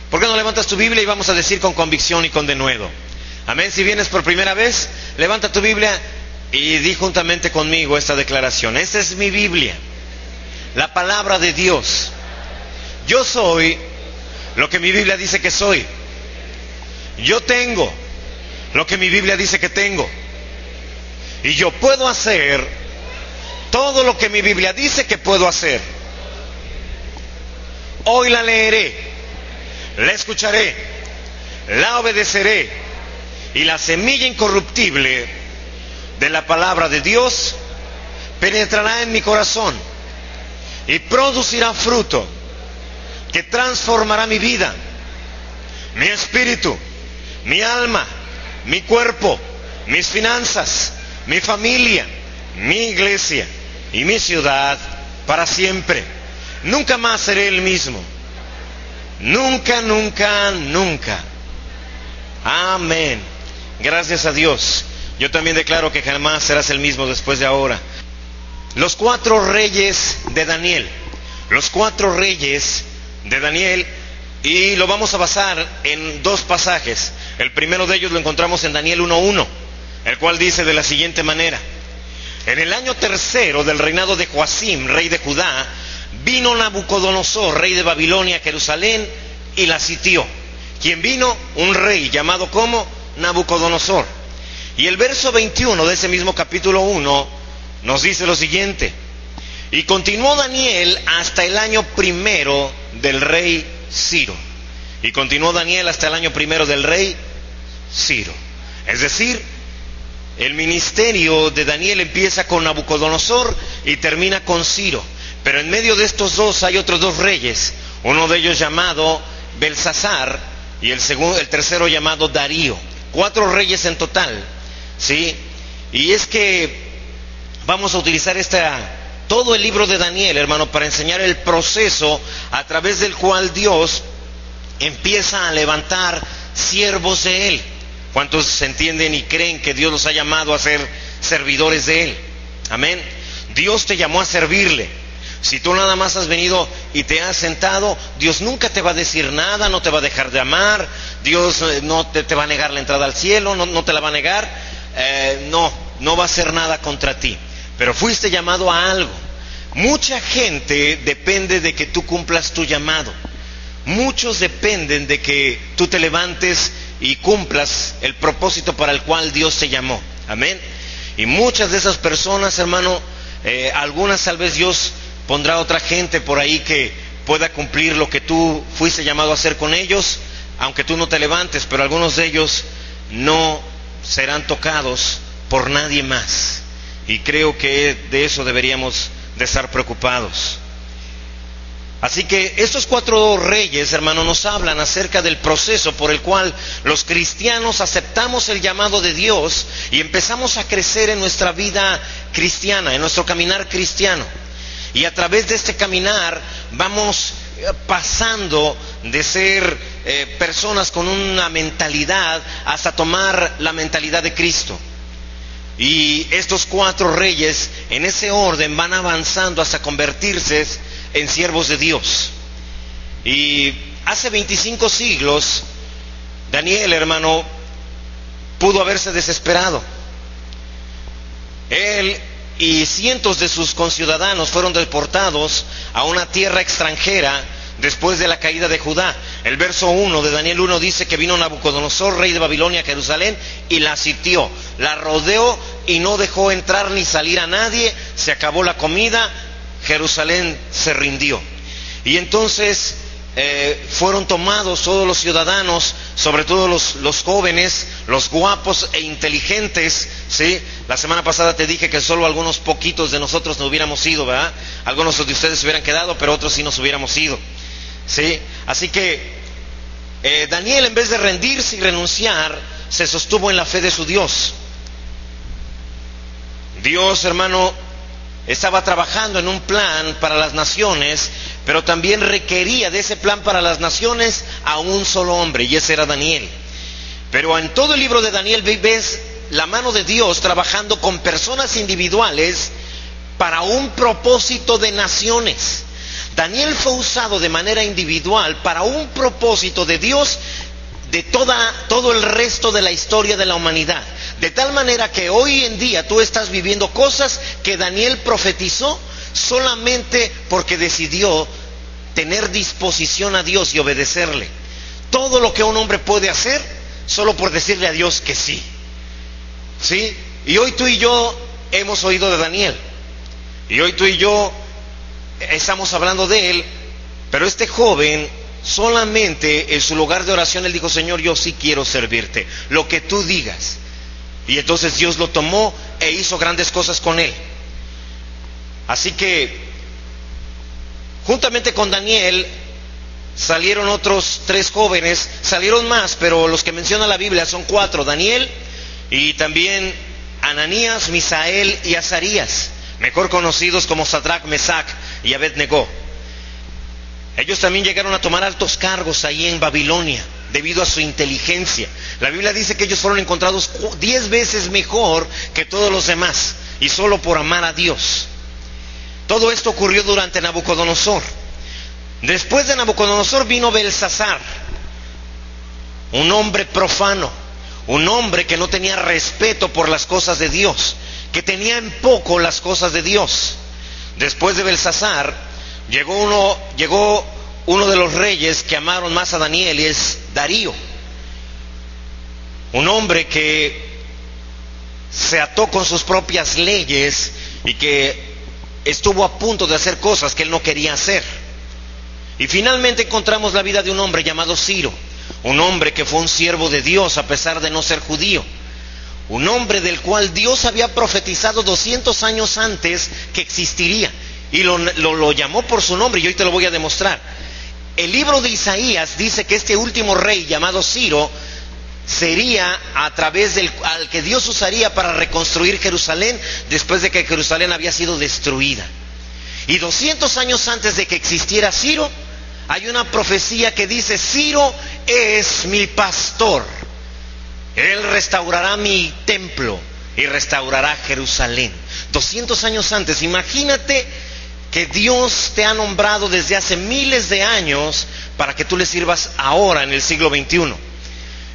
¿Por qué no levantas tu Biblia y vamos a decir con convicción y con denuedo? Amén. Si vienes por primera vez, levanta tu Biblia y di juntamente conmigo esta declaración. Esta es mi Biblia, la palabra de Dios. Yo soy lo que mi Biblia dice que soy. Yo tengo lo que mi Biblia dice que tengo. Y yo puedo hacer todo lo que mi Biblia dice que puedo hacer. Hoy la leeré, la escucharé, la obedeceré, y la semilla incorruptible de la palabra de Dios penetrará en mi corazón y producirá fruto que transformará mi vida, mi espíritu, mi alma, mi cuerpo, mis finanzas, mi familia, mi iglesia y mi ciudad para siempre. Nunca más seré el mismo. Nunca, nunca, nunca. Amén. Gracias a Dios. Yo también declaro que jamás serás el mismo después de ahora. Los 4 reyes de Daniel. Los 4 reyes de Daniel. Y lo vamos a basar en 2 pasajes. El primero de ellos lo encontramos en Daniel 1:1, el cual dice de la siguiente manera: en el año 3 del reinado de Joacim, rey de Judá, vino Nabucodonosor, rey de Babilonia, a Jerusalén y la sitió. ¿Quién vino? Un rey llamado como Nabucodonosor. Y el verso 21 de ese mismo capítulo 1 nos dice lo siguiente: y continuó Daniel hasta el año 1 del rey Ciro. Y continuó Daniel hasta el año 1 del rey Ciro. Es decir, el ministerio de Daniel empieza con Nabucodonosor y termina con Ciro. Pero en medio de estos dos hay otros 2 reyes, uno de ellos llamado Belsasar y el tercero llamado Darío. 4 reyes en total, ¿sí? Y es que vamos a utilizar todo el libro de Daniel, hermano, para enseñar el proceso a través del cual Dios empieza a levantar siervos de Él. ¿Cuántos entienden y creen que Dios los ha llamado a ser servidores de Él? Amén. Dios te llamó a servirle. Si tú nada más has venido y te has sentado, Dios nunca te va a decir nada, no te va a dejar de amar. Dios no te va a negar la entrada al cielo, no te la va a negar. No va a hacer nada contra ti. Pero fuiste llamado a algo. Mucha gente depende de que tú cumplas tu llamado. Muchos dependen de que tú te levantes y cumplas el propósito para el cual Dios te llamó. Amén. Y muchas de esas personas, hermano, algunas tal vez Dios pondrá otra gente por ahí que pueda cumplir lo que tú fuiste llamado a hacer con ellos, aunque tú no te levantes, pero algunos de ellos no serán tocados por nadie más. Y creo que de eso deberíamos de estar preocupados. Así que estos 4 reyes, hermano, nos hablan acerca del proceso por el cual los cristianos aceptamos el llamado de Dios y empezamos a crecer en nuestra vida cristiana, en nuestro caminar cristiano. Y a través de este caminar vamos pasando de ser personas con una mentalidad hasta tomar la mentalidad de Cristo. Y estos 4 reyes en ese orden van avanzando hasta convertirse en siervos de Dios. Y hace 25 siglos Daniel, hermano, pudo haberse desesperado. Él y cientos de sus conciudadanos fueron deportados a una tierra extranjera después de la caída de Judá. El verso 1 de Daniel 1 dice que vino Nabucodonosor, rey de Babilonia, a Jerusalén y la sitió, la rodeó y no dejó entrar ni salir a nadie. Se acabó la comida, Jerusalén se rindió. Y entonces fueron tomados todos los ciudadanos, sobre todo los jóvenes, los guapos e inteligentes, ¿sí? La semana pasada te dije que solo algunos poquitos de nosotros nos hubiéramos ido, ¿verdad? Algunos de ustedes se hubieran quedado, pero otros sí nos hubiéramos ido, ¿sí? Así que Daniel, en vez de rendirse y renunciar, se sostuvo en la fe de su Dios. Dios, hermano, estaba trabajando en un plan para las naciones, pero también requería de ese plan para las naciones a un solo hombre, y ese era Daniel. Pero en todo el libro de Daniel ves la mano de Dios trabajando con personas individuales para un propósito de naciones. Daniel fue usado de manera individual para un propósito de Dios de todo el resto de la historia de la humanidad. De tal manera que hoy en día tú estás viviendo cosas que Daniel profetizó solamente porque decidió tener disposición a Dios y obedecerle. Todo lo que un hombre puede hacer solo por decirle a Dios que sí. ¿Sí? Y hoy tú y yo hemos oído de Daniel. Y hoy tú y yo estamos hablando de él. Pero este joven solamente en su lugar de oración él dijo: Señor, yo sí quiero servirte, lo que tú digas. Y entonces Dios lo tomó e hizo grandes cosas con él. Así que juntamente con Daniel salieron otros 3 jóvenes, salieron más, pero los que menciona la Biblia son 4: Daniel y también Ananías, Misael y Azarías, mejor conocidos como Sadrach, Mesach y Abed-Negó. Ellos también llegaron a tomar altos cargos ahí en Babilonia debido a su inteligencia. La Biblia dice que ellos fueron encontrados 10 veces mejor que todos los demás, y solo por amar a Dios. Todo esto ocurrió durante Nabucodonosor. Después de Nabucodonosor vino Belsasar, un hombre profano, un hombre que no tenía respeto por las cosas de Dios, que tenía en poco las cosas de Dios. Después de Belsasar llegó uno de los reyes que amaron más a Daniel, y es Darío, un hombre que se ató con sus propias leyes y que estuvo a punto de hacer cosas que él no quería hacer. Y finalmente encontramos la vida de un hombre llamado Ciro, un hombre que fue un siervo de Dios a pesar de no ser judío, un hombre del cual Dios había profetizado 200 años antes que existiría, y lo llamó por su nombre, y hoy te lo voy a demostrar. El libro de Isaías dice que este último rey llamado Ciro sería al que Dios usaría para reconstruir Jerusalén después de que Jerusalén había sido destruida. Y 200 años antes de que existiera Ciro, hay una profecía que dice: Ciro es mi pastor, él restaurará mi templo y restaurará Jerusalén. 200 años antes. Imagínate que Dios te ha nombrado desde hace miles de años para que tú le sirvas ahora en el siglo XXI.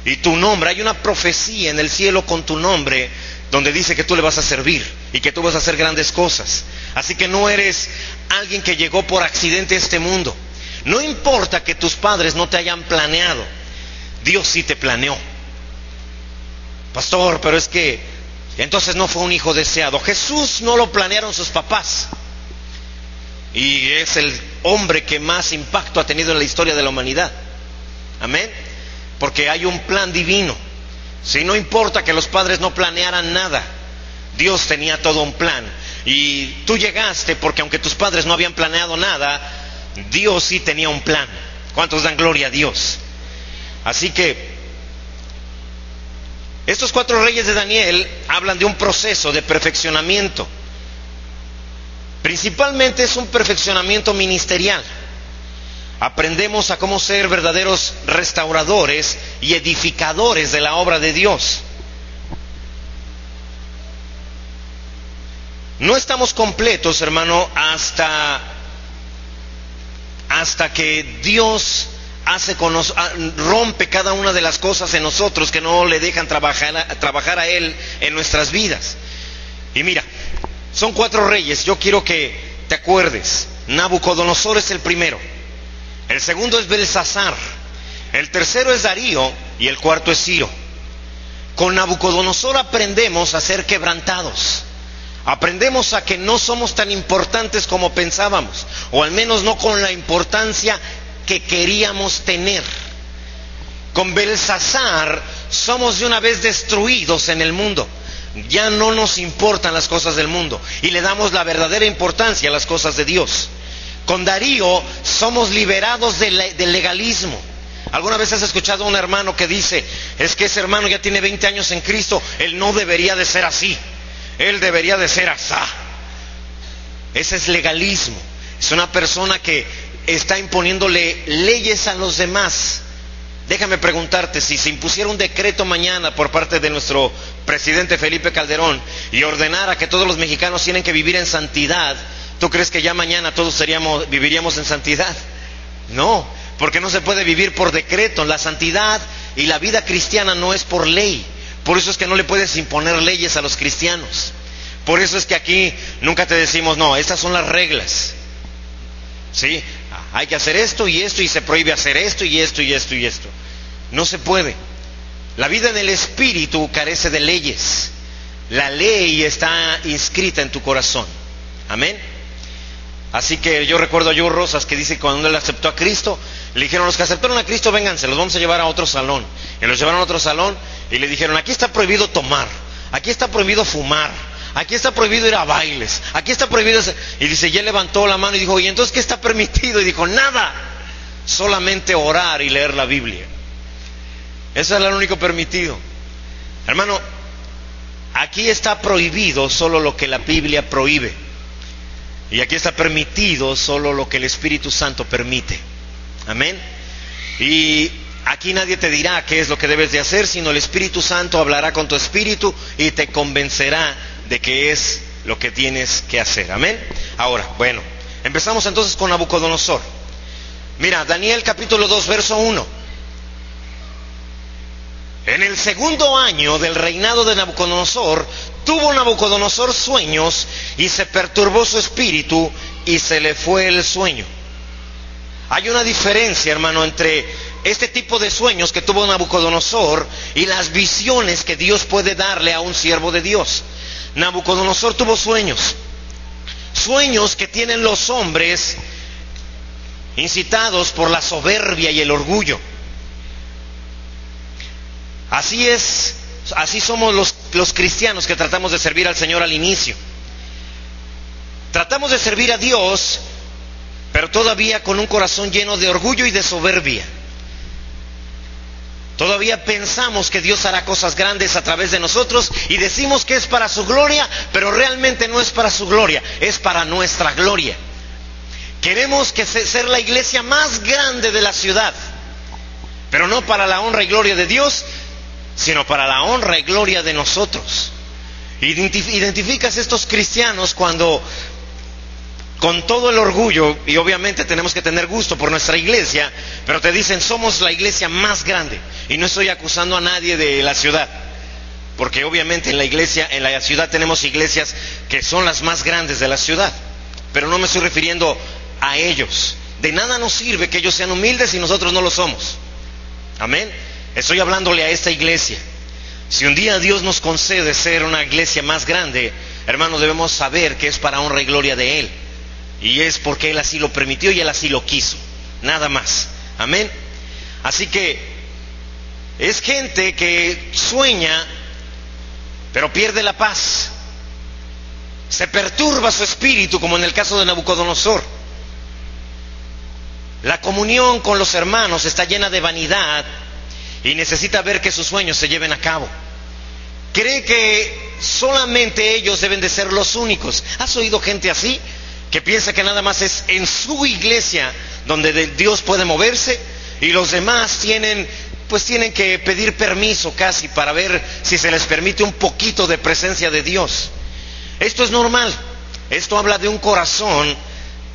Y tu nombre, hay una profecía en el cielo con tu nombre donde dice que tú le vas a servir y que tú vas a hacer grandes cosas. Así que no eres alguien que llegó por accidente a este mundo. No importa que tus padres no te hayan planeado, Dios sí te planeó. Pastor, pero es que entonces no fue un hijo deseado. Jesús no lo planearon sus papás, y es el hombre que más impacto ha tenido en la historia de la humanidad. Amén. Porque hay un plan divino. Si no importa que los padres no planearan nada, Dios tenía todo un plan. Y tú llegaste porque aunque tus padres no habían planeado nada, Dios sí tenía un plan. ¿Cuántos dan gloria a Dios? Así que estos 4 reyes de Daniel hablan de un proceso de perfeccionamiento. Principalmente es un perfeccionamiento ministerial. Aprendemos a cómo ser verdaderos restauradores y edificadores de la obra de Dios. No estamos completos, hermano, hasta que Dios rompe cada una de las cosas en nosotros que no le dejan trabajar a Él en nuestras vidas. Y mira, son 4 reyes, yo quiero que te acuerdes. Nabucodonosor es el primero, el segundo es Belsasar, el tercero es Darío y el cuarto es Ciro. Con Nabucodonosor aprendemos a ser quebrantados, aprendemos a que no somos tan importantes como pensábamos, o al menos no con la importancia que queríamos tener. Con Belsasar somos de una vez destruidos en el mundo. Ya no nos importan las cosas del mundo y le damos la verdadera importancia a las cosas de Dios. Con Darío somos liberados del legalismo. ¿Alguna vez has escuchado a un hermano que dice: es que ese hermano ya tiene 20 años en Cristo, él no debería de ser así, él debería de ser asá? Ese es legalismo. Es una persona que está imponiéndole leyes a los demás. Déjame preguntarte, si se impusiera un decreto mañana por parte de nuestro presidente Felipe Calderón y ordenara que todos los mexicanos tienen que vivir en santidad, ¿Tú crees que ya mañana todos viviríamos en santidad? No, porque no se puede vivir por decreto. La santidad y la vida cristiana no es por ley. Por eso es que no le puedes imponer leyes a los cristianos. Por eso es que aquí nunca te decimos, no, estas son las reglas. ¿Sí? Hay que hacer esto, y se prohíbe hacer esto, y esto, y esto, y esto. No se puede. La vida en el Espíritu carece de leyes. La ley está inscrita en tu corazón. Amén. Así que yo recuerdo a Joe Rosas que dice que cuando él aceptó a Cristo, le dijeron: los que aceptaron a Cristo, vénganse, los vamos a llevar a otro salón. Y los llevaron a otro salón y le dijeron: aquí está prohibido tomar, aquí está prohibido fumar, aquí está prohibido ir a bailes, aquí está prohibido... Y dice, y él levantó la mano y dijo: ¿y entonces qué está permitido? Y dijo: nada, solamente orar y leer la Biblia. Eso es lo único permitido. Hermano, aquí está prohibido solo lo que la Biblia prohíbe. Y aquí está permitido solo lo que el Espíritu Santo permite. Amén. Y aquí nadie te dirá qué es lo que debes de hacer, sino el Espíritu Santo hablará con tu espíritu y te convencerá de qué es lo que tienes que hacer. Amén. Ahora, bueno, empezamos entonces con Nabucodonosor. Mira, Daniel capítulo 2, verso 1. En el segundo año del reinado de Nabucodonosor, tuvo Nabucodonosor sueños y se perturbó su espíritu y se le fue el sueño. Hay una diferencia, hermano, entre este tipo de sueños que tuvo Nabucodonosor y las visiones que Dios puede darle a un siervo de Dios. Nabucodonosor tuvo sueños que tienen los hombres incitados por la soberbia y el orgullo. Así es, así somos los cristianos que tratamos de servir al Señor al inicio. Tratamos de servir a Dios, pero todavía con un corazón lleno de orgullo y de soberbia. Todavía pensamos que Dios hará cosas grandes a través de nosotros y decimos que es para su gloria, pero realmente no es para su gloria, es para nuestra gloria. Queremos ser la iglesia más grande de la ciudad, pero no para la honra y gloria de Dios, sino para la honra y gloria de nosotros. Identificas estos cristianos cuando, con todo el orgullo, y obviamente tenemos que tener gusto por nuestra iglesia, pero te dicen: somos la iglesia más grande. Y no estoy acusando a nadie de la ciudad, porque obviamente en la ciudad tenemos iglesias que son las más grandes de la ciudad, pero no me estoy refiriendo a ellos. De nada nos sirve que ellos sean humildes si nosotros no lo somos. Amén. Estoy hablándole a esta iglesia. Si un día Dios nos concede ser una iglesia más grande, hermanos, debemos saber que es para honra y gloria de Él. Y es porque Él así lo permitió y Él así lo quiso. Nada más. Amén. Así que es gente que sueña, pero pierde la paz. Se perturba su espíritu, como en el caso de Nabucodonosor. La comunión con los hermanos está llena de vanidad y necesita ver que sus sueños se lleven a cabo. Cree que solamente ellos deben de ser los únicos. ¿Has oído gente así? Que piensa que nada más es en su iglesia donde Dios puede moverse, y los demás tienen que pedir permiso casi para ver si se les permite un poquito de presencia de Dios. Esto es normal. Esto habla de un corazón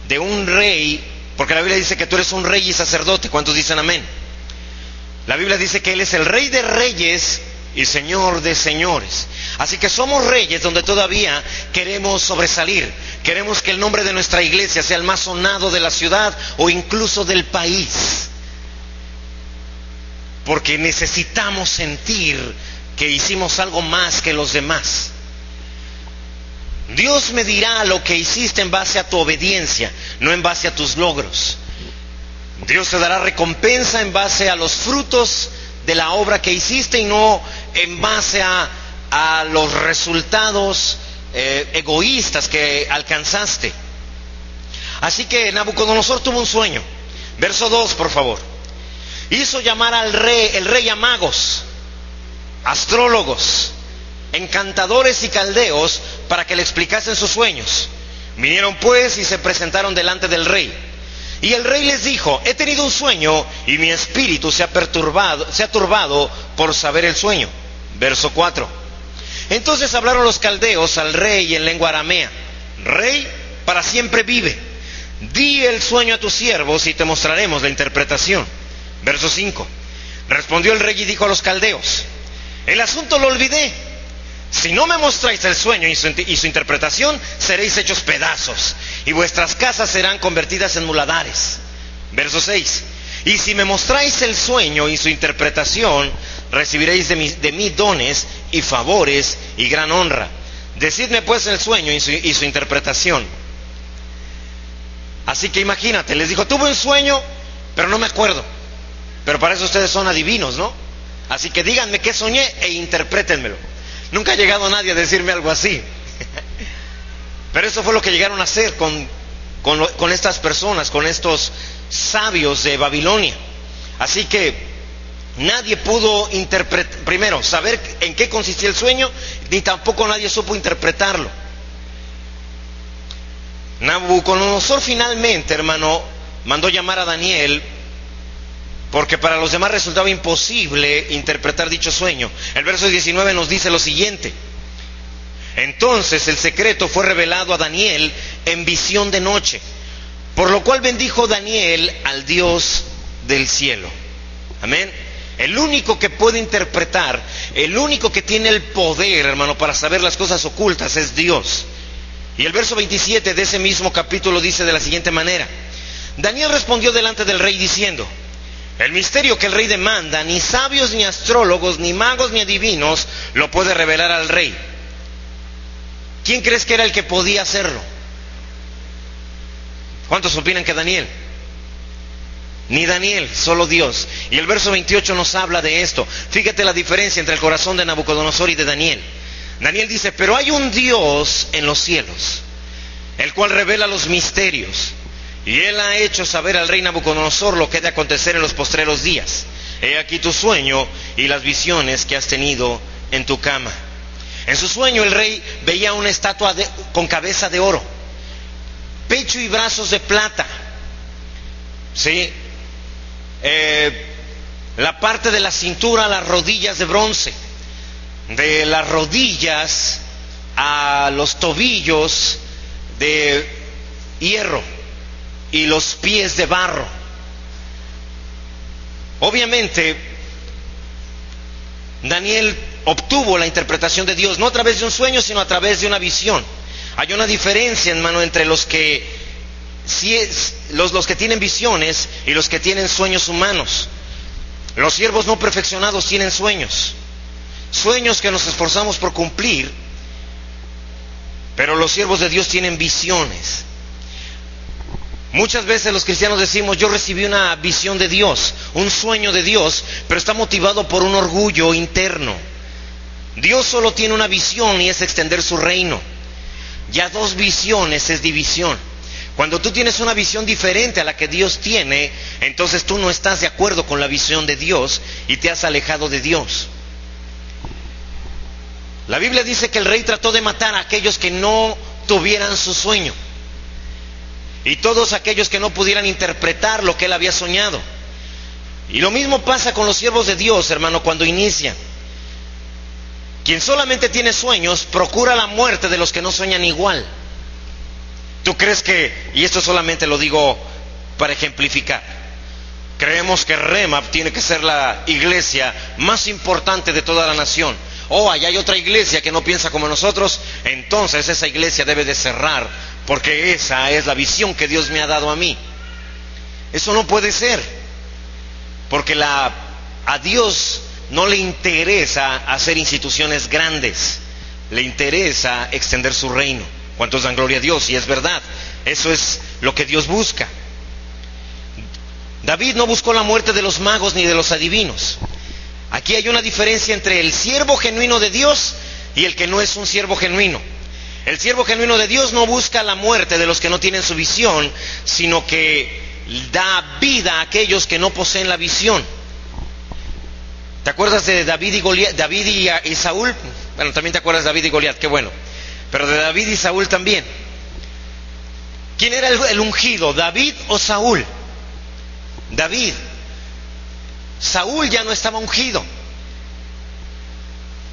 de un rey, porque la Biblia dice que tú eres un rey y sacerdote. ¿Cuántos dicen amén? La Biblia dice que Él es el Rey de reyes y Señor de señores. Así que somos reyes donde todavía queremos sobresalir. Queremos que el nombre de nuestra iglesia sea el más sonado de la ciudad o incluso del país. Porque necesitamos sentir que hicimos algo más que los demás. Dios medirá lo que hiciste en base a tu obediencia, no en base a tus logros. Dios te dará recompensa en base a los frutos de la obra que hiciste y no en base a los resultados egoístas que alcanzaste. Así que Nabucodonosor tuvo un sueño. Verso 2, por favor. Hizo llamar el rey a magos, astrólogos, encantadores y caldeos para que le explicasen sus sueños. Vinieron pues y se presentaron delante del rey. Y el rey les dijo: he tenido un sueño y mi espíritu se ha turbado por saber el sueño. Verso 4. Entonces hablaron los caldeos al rey en lengua aramea. Rey, para siempre vive. Di el sueño a tus siervos y te mostraremos la interpretación. Verso 5. Respondió el rey y dijo a los caldeos: el asunto lo olvidé. Si no me mostráis el sueño y su interpretación, seréis hechos pedazos, y vuestras casas serán convertidas en muladares. Verso 6. Y si me mostráis el sueño y su interpretación, recibiréis de mí dones y favores y gran honra. Decidme pues el sueño y su interpretación. Así que imagínate, les dijo: tuve un sueño, pero no me acuerdo. Pero para eso ustedes son adivinos, ¿no? Así que díganme qué soñé e interprétenmelo. Nunca ha llegado nadie a decirme algo así. Pero eso fue lo que llegaron a hacer con estas personas, con estos sabios de Babilonia. Así que nadie pudo primero saber en qué consistía el sueño, ni tampoco nadie supo interpretarlo. Nabucodonosor finalmente, hermano, mandó llamar a Daniel, porque para los demás resultaba imposible interpretar dicho sueño. El verso 19 nos dice lo siguiente: entonces el secreto fue revelado a Daniel en visión de noche, por lo cual bendijo Daniel al Dios del cielo. Amén. El único que puede interpretar, el único que tiene el poder, hermano, para saber las cosas ocultas es Dios. Y el verso 27 de ese mismo capítulo dice de la siguiente manera: Daniel respondió delante del rey diciendo: el misterio que el rey demanda, ni sabios, ni astrólogos, ni magos, ni adivinos lo puede revelar al rey. ¿Quién crees que era el que podía hacerlo? ¿Cuántos opinan que Daniel? Ni Daniel, solo Dios. Y el verso 28 nos habla de esto. Fíjate la diferencia entre el corazón de Nabucodonosor y de Daniel. Daniel dice: pero hay un Dios en los cielos, el cual revela los misterios, y él ha hecho saber al rey Nabucodonosor lo que ha de acontecer en los postreros días. He aquí tu sueño y las visiones que has tenido en tu cama. En su sueño el rey veía una estatua con cabeza de oro, pecho y brazos de plata, ¿sí? La parte de la cintura, las rodillas de bronce, de las rodillas a los tobillos de hierro y los pies de barro. Obviamente Daniel obtuvo la interpretación de Dios, no a través de un sueño, sino a través de una visión. Hay una diferencia, hermano, entre los que tienen visiones y los que tienen sueños humanos. Los siervos no perfeccionados tienen sueños que nos esforzamos por cumplir, pero los siervos de Dios tienen visiones. Muchas veces los cristianos decimos: yo recibí una visión de Dios, un sueño de Dios, pero está motivado por un orgullo interno. Dios solo tiene una visión y es extender su reino. Ya dos visiones es división. Cuando tú tienes una visión diferente a la que Dios tiene, entonces tú no estás de acuerdo con la visión de Dios y te has alejado de Dios. La Biblia dice que el rey trató de matar a aquellos que no tuvieran su sueño, y todos aquellos que no pudieran interpretar lo que él había soñado. Y lo mismo pasa con los siervos de Dios, hermano, cuando inician. Quien solamente tiene sueños procura la muerte de los que no sueñan igual. ¿Tú crees que, y esto solamente lo digo para ejemplificar, creemos que Rema tiene que ser la iglesia más importante de toda la nación? Allá hay otra iglesia que no piensa como nosotros, entonces esa iglesia debe de cerrar, porque esa es la visión que Dios me ha dado a mí. Eso no puede ser, porque a Dios no le interesa hacer instituciones grandes, le interesa extender su reino. ¿Cuántos dan gloria a Dios? Y es verdad, eso es lo que Dios busca. David no buscó la muerte de los magos ni de los adivinos. Aquí hay una diferencia entre el siervo genuino de Dios y el que no es un siervo genuino. El siervo genuino de Dios no busca la muerte de los que no tienen su visión, sino que da vida a aquellos que no poseen la visión. ¿Te acuerdas de David y Saúl? Bueno, también te acuerdas de David y Goliat, qué bueno. Pero de David y Saúl también. ¿Quién era el ungido, David o Saúl? David. Saúl ya no estaba ungido,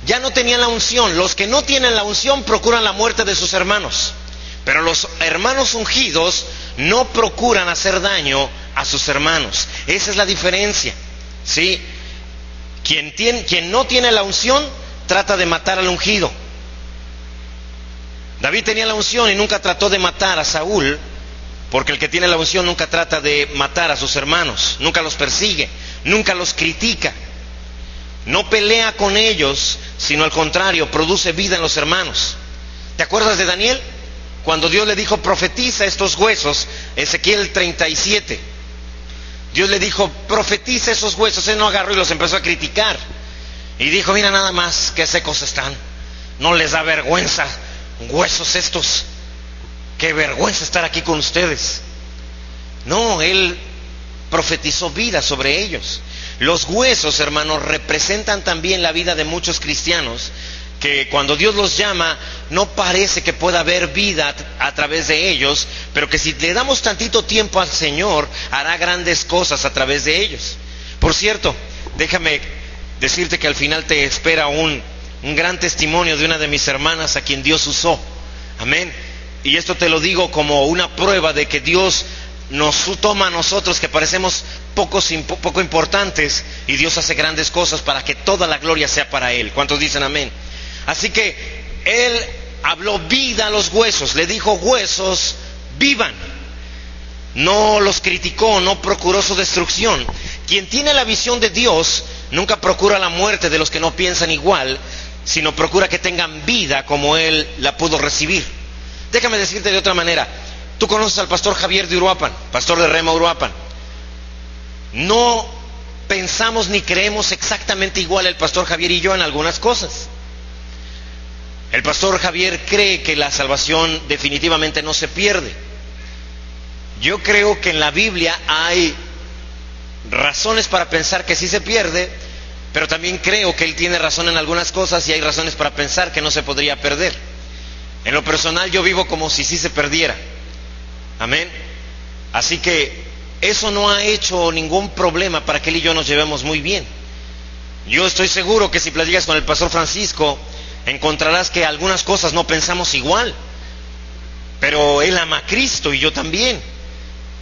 ya no tenían la unción. Los que no tienen la unción procuran la muerte de sus hermanos, Pero los hermanos ungidos no procuran hacer daño a sus hermanos. Esa es la diferencia, ¿sí? Quien no tiene la unción trata de matar al ungido. David tenía la unción y nunca trató de matar a Saúl, porque el que tiene la unción nunca trata de matar a sus hermanos, nunca los persigue, nunca los critica, no pelea con ellos, sino al contrario, produce vida en los hermanos. ¿Te acuerdas de Daniel? Cuando Dios le dijo, profetiza estos huesos, Ezequiel 37, Dios le dijo, profetiza esos huesos. Él no agarró y los empezó a criticar y dijo, mira nada más qué secos están, no les da vergüenza, huesos estos, qué vergüenza estar aquí con ustedes. No, él profetizó vida sobre ellos. Los huesos, hermanos, representan también la vida de muchos cristianos que cuando Dios los llama no parece que pueda haber vida a través de ellos, pero que si le damos tantito tiempo al Señor hará grandes cosas a través de ellos. Por cierto, déjame decirte que al final te espera un gran testimonio de una de mis hermanas a quien Dios usó. Amén. Y esto te lo digo como una prueba de que Dios nos toma a nosotros que parecemos poco importantes, y Dios hace grandes cosas para que toda la gloria sea para Él. ¿Cuántos dicen amén? Así que Él habló vida a los huesos, le dijo, huesos, vivan. No los criticó, no procuró su destrucción. Quien tiene la visión de Dios nunca procura la muerte de los que no piensan igual, sino procura que tengan vida como Él la pudo recibir. Déjame decirte de otra manera. Tú conoces al pastor Javier de Uruapan, pastor de Rema Uruapan. No pensamos ni creemos exactamente igual el pastor Javier y yo en algunas cosas. El pastor Javier cree que la salvación definitivamente no se pierde. Yo creo que en la Biblia hay razones para pensar que sí se pierde, pero también creo que él tiene razón en algunas cosas y hay razones para pensar que no se podría perder. En lo personal yo vivo como si sí se perdiera. Amén. Así que eso no ha hecho ningún problema para que él y yo nos llevemos muy bien. Yo estoy seguro que si platicas con el pastor Francisco encontrarás que algunas cosas no pensamos igual, pero él ama a Cristo y yo también,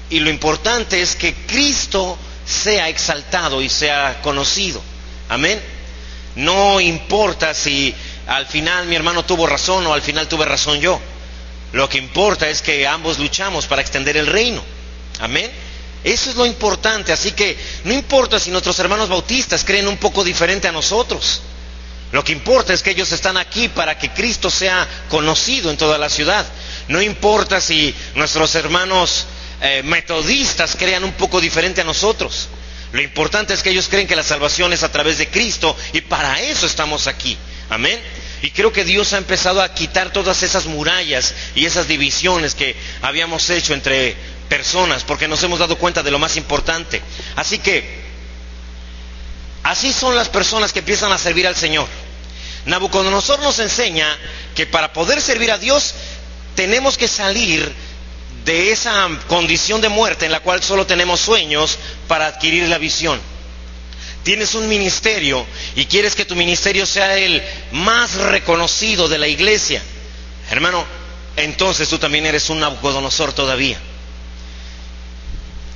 y lo importante es que Cristo sea exaltado y sea conocido. Amén. No importa si al final mi hermano tuvo razón o al final tuve razón yo. Lo que importa es que ambos luchamos para extender el reino. Amén. Eso es lo importante. Así que no importa si nuestros hermanos bautistas creen un poco diferente a nosotros. Lo que importa es que ellos están aquí para que Cristo sea conocido en toda la ciudad. No importa si nuestros hermanos metodistas crean un poco diferente a nosotros. Lo importante es que ellos creen que la salvación es a través de Cristo y para eso estamos aquí. Amén. Y creo que Dios ha empezado a quitar todas esas murallas y esas divisiones que habíamos hecho entre personas, porque nos hemos dado cuenta de lo más importante. Así que, así son las personas que empiezan a servir al Señor. Nabucodonosor nos enseña que para poder servir a Dios tenemos que salir de esa condición de muerte en la cual solo tenemos sueños para adquirir la visión. Tienes un ministerio y quieres que tu ministerio sea el más reconocido de la iglesia, hermano, entonces tú también eres un Nabucodonosor todavía.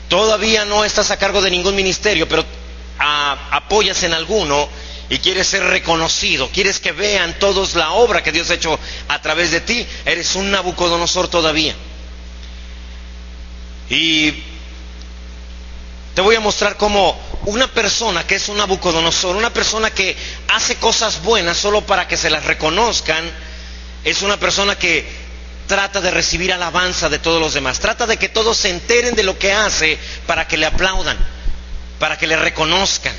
Todavía no estás a cargo de ningún ministerio, pero apoyas en alguno y quieres ser reconocido, quieres que vean todos la obra que Dios ha hecho a través de ti. Eres un Nabucodonosor todavía. Y te voy a mostrar cómo una persona que es un Nabucodonosor, una persona que hace cosas buenas solo para que se las reconozcan, es una persona que trata de recibir alabanza de todos los demás, trata de que todos se enteren de lo que hace para que le aplaudan, para que le reconozcan,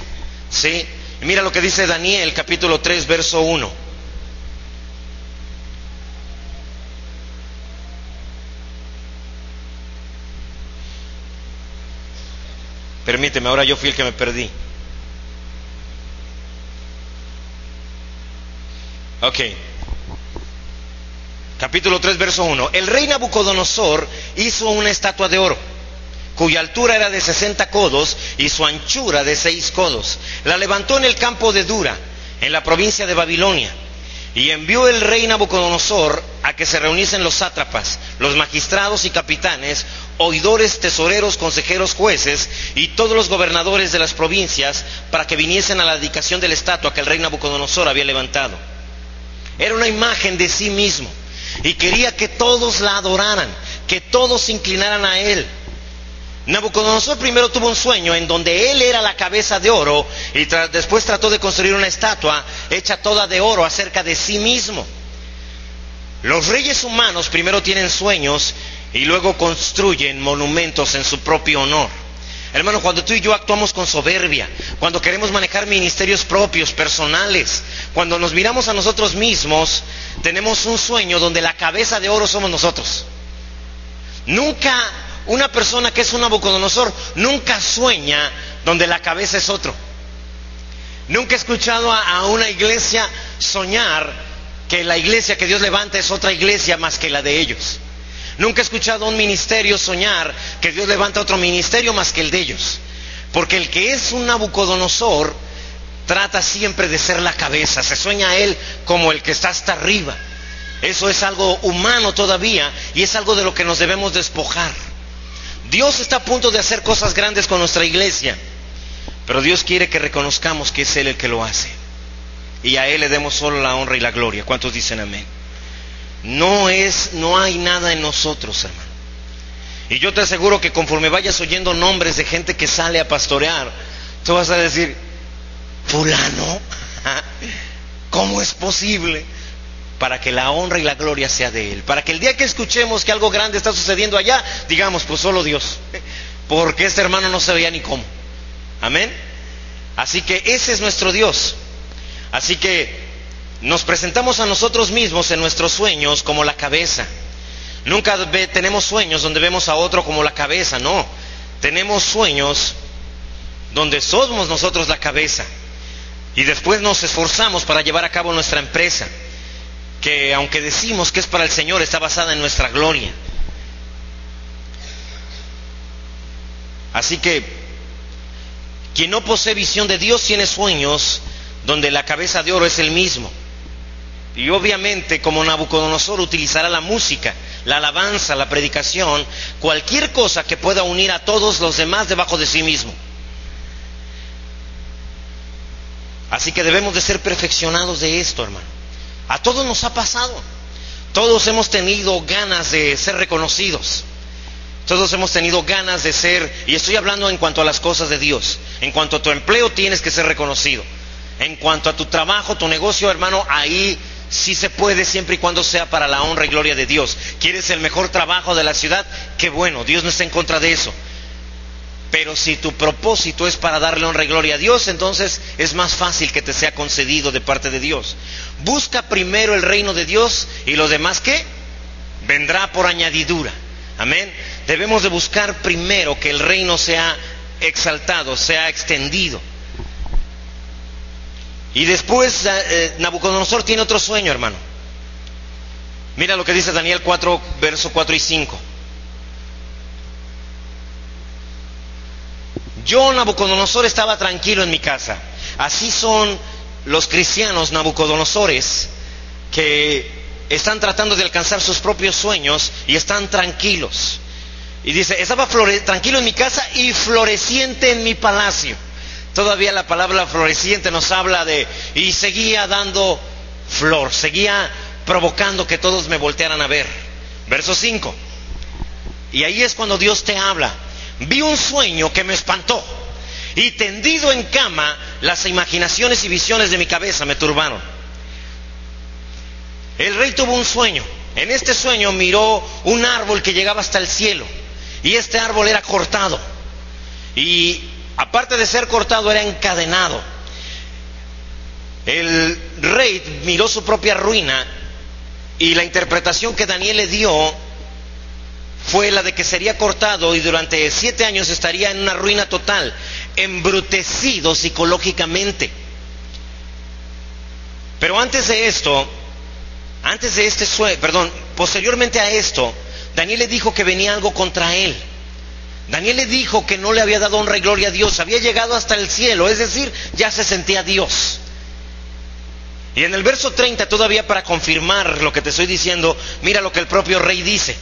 ¿sí? Y mira lo que dice Daniel capítulo 3 verso 1. Permíteme, ahora yo fui el que me perdí. Ok. Capítulo 3, verso 1. El rey Nabucodonosor hizo una estatua de oro, cuya altura era de 60 codos y su anchura de 6 codos. La levantó en el campo de Dura, en la provincia de Babilonia. Y envió el rey Nabucodonosor a que se reuniesen los sátrapas, los magistrados y capitanes, oidores, tesoreros, consejeros, jueces y todos los gobernadores de las provincias, para que viniesen a la dedicación de la estatua que el rey Nabucodonosor había levantado. Era una imagen de sí mismo y quería que todos la adoraran, que todos se inclinaran a él. Nabucodonosor primero tuvo un sueño en donde él era la cabeza de oro y después trató de construir una estatua hecha toda de oro acerca de sí mismo. Los reyes humanos primero tienen sueños y luego construyen monumentos en su propio honor. Hermano, cuando tú y yo actuamos con soberbia, cuando queremos manejar ministerios propios, personales, cuando nos miramos a nosotros mismos, tenemos un sueño donde la cabeza de oro somos nosotros. Nunca, una persona que es un Nabucodonosor, nunca sueña donde la cabeza es otro. Nunca he escuchado a una iglesia soñar que la iglesia que Dios levanta es otra iglesia más que la de ellos. Nunca he escuchado a un ministerio soñar que Dios levanta otro ministerio más que el de ellos. Porque el que es un Nabucodonosor trata siempre de ser la cabeza, se sueña a él como el que está hasta arriba. Eso es algo humano todavía y es algo de lo que nos debemos despojar. Dios está a punto de hacer cosas grandes con nuestra iglesia, pero Dios quiere que reconozcamos que es Él el que lo hace y a Él le demos solo la honra y la gloria. ¿Cuántos dicen amén? No hay nada en nosotros, hermano. Y yo te aseguro que conforme vayas oyendo nombres de gente que sale a pastorear, tú vas a decir: fulano, ¿cómo es posible? Para que la honra y la gloria sea de Él, para que el día que escuchemos que algo grande está sucediendo allá, digamos: pues solo Dios, porque este hermano no se veía ni cómo. Amén. Así que ese es nuestro Dios. Así que nos presentamos a nosotros mismos en nuestros sueños como la cabeza. Nunca tenemos sueños donde vemos a otro como la cabeza, no. Tenemos sueños donde somos nosotros la cabeza y después nos esforzamos para llevar a cabo nuestra empresa, que aunque decimos que es para el Señor, está basada en nuestra gloria. Así que quien no posee visión de Dios tiene sueños donde la cabeza de oro es el mismo. Y obviamente, como Nabucodonosor, utilizará la música, la alabanza, la predicación, cualquier cosa que pueda unir a todos los demás debajo de sí mismo. Así que debemos de ser perfeccionados de esto, hermano. A todos nos ha pasado. Todos hemos tenido ganas de ser reconocidos. Todos hemos tenido ganas de ser, y estoy hablando en cuanto a las cosas de Dios. En cuanto a tu empleo, tienes que ser reconocido. En cuanto a tu trabajo, tu negocio, hermano, ahí sí se puede, siempre y cuando sea para la honra y gloria de Dios. ¿Quieres el mejor trabajo de la ciudad? Qué bueno, Dios no está en contra de eso. Pero si tu propósito es para darle honra y gloria a Dios, entonces es más fácil que te sea concedido de parte de Dios. Busca primero el reino de Dios y lo demás, ¿qué? Vendrá por añadidura. Amén. Debemos de buscar primero que el reino sea exaltado, sea extendido. Y después Nabucodonosor tiene otro sueño, hermano. Mira lo que dice Daniel 4, versos 4 y 5. Yo, Nabucodonosor, estaba tranquilo en mi casa. Así son los cristianos Nabucodonosores, que están tratando de alcanzar sus propios sueños y están tranquilos. Y dice: estaba tranquilo en mi casa y floreciente en mi palacio. Todavía la palabra floreciente nos habla de, y seguía dando flor, seguía provocando que todos me voltearan a ver. Verso 5. Y ahí es cuando Dios te habla. Vi un sueño que me espantó, y tendido en cama, las imaginaciones y visiones de mi cabeza me turbaron. El rey tuvo un sueño. En este sueño miró un árbol que llegaba hasta el cielo, y este árbol era cortado, y aparte de ser cortado, era encadenado. El rey miró su propia ruina, y la interpretación que Daniel le dio fue la de que sería cortado y durante 7 años estaría en una ruina total, embrutecido psicológicamente. Pero posteriormente a esto, Daniel le dijo que venía algo contra él. Daniel le dijo que no le había dado honra y gloria a Dios, había llegado hasta el cielo, es decir, ya se sentía Dios. Y en el verso 30, todavía para confirmar lo que te estoy diciendo, mira lo que el propio rey dice.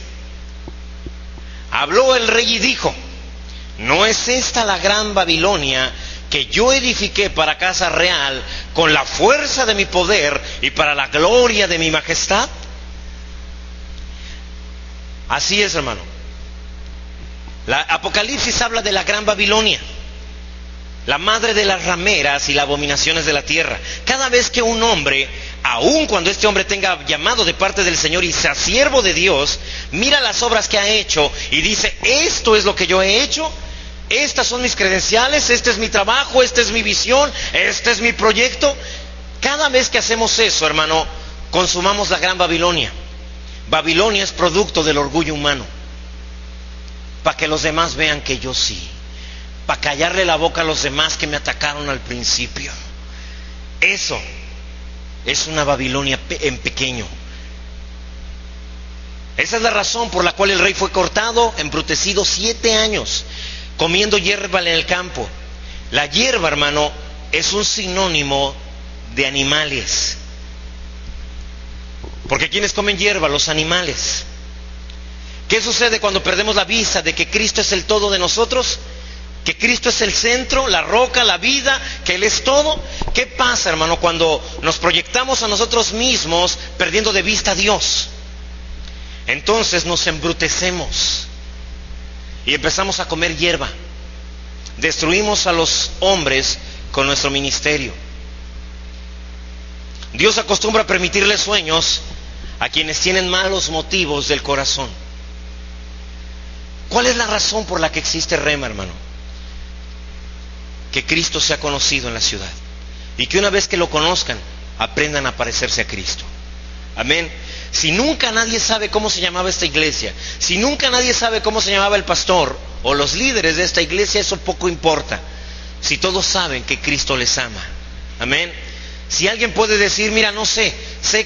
Habló el rey y dijo: ¿no es esta la gran Babilonia que yo edifiqué para casa real con la fuerza de mi poder y para la gloria de mi majestad? Así es, hermano. La Apocalipsis habla de la gran Babilonia, la madre de las rameras y las abominaciones de la tierra. Cada vez que un hombre, aun cuando este hombre tenga llamado de parte del Señor y sea siervo de Dios, mira las obras que ha hecho y dice: esto es lo que yo he hecho, estas son mis credenciales, este es mi trabajo, esta es mi visión, este es mi proyecto. Cada vez que hacemos eso, hermano, consumamos la gran Babilonia. Babilonia es producto del orgullo humano, para que los demás vean que yo sí, para callarle la boca a los demás que me atacaron al principio. Eso es una Babilonia en pequeño. Esa es la razón por la cual el rey fue cortado, embrutecido 7 años, comiendo hierba en el campo. La hierba, hermano, es un sinónimo de animales. Porque ¿quiénes comen hierba? Los animales. ¿Qué sucede cuando perdemos la vista de que Cristo es el todo de nosotros? Que Cristo es el centro, la roca, la vida, que Él es todo. ¿Qué pasa, hermano, cuando nos proyectamos a nosotros mismos perdiendo de vista a Dios? Entonces nos embrutecemos y empezamos a comer hierba. Destruimos a los hombres con nuestro ministerio. Dios acostumbra a permitirle sueños a quienes tienen malos motivos del corazón. ¿Cuál es la razón por la que existe Rema, hermano? Que Cristo sea conocido en la ciudad y que una vez que lo conozcan, aprendan a parecerse a Cristo. Amén. Si nunca nadie sabe cómo se llamaba esta iglesia, si nunca nadie sabe cómo se llamaba el pastor o los líderes de esta iglesia, eso poco importa. Si todos saben que Cristo les ama. Amén. Si alguien puede decir: mira, no sé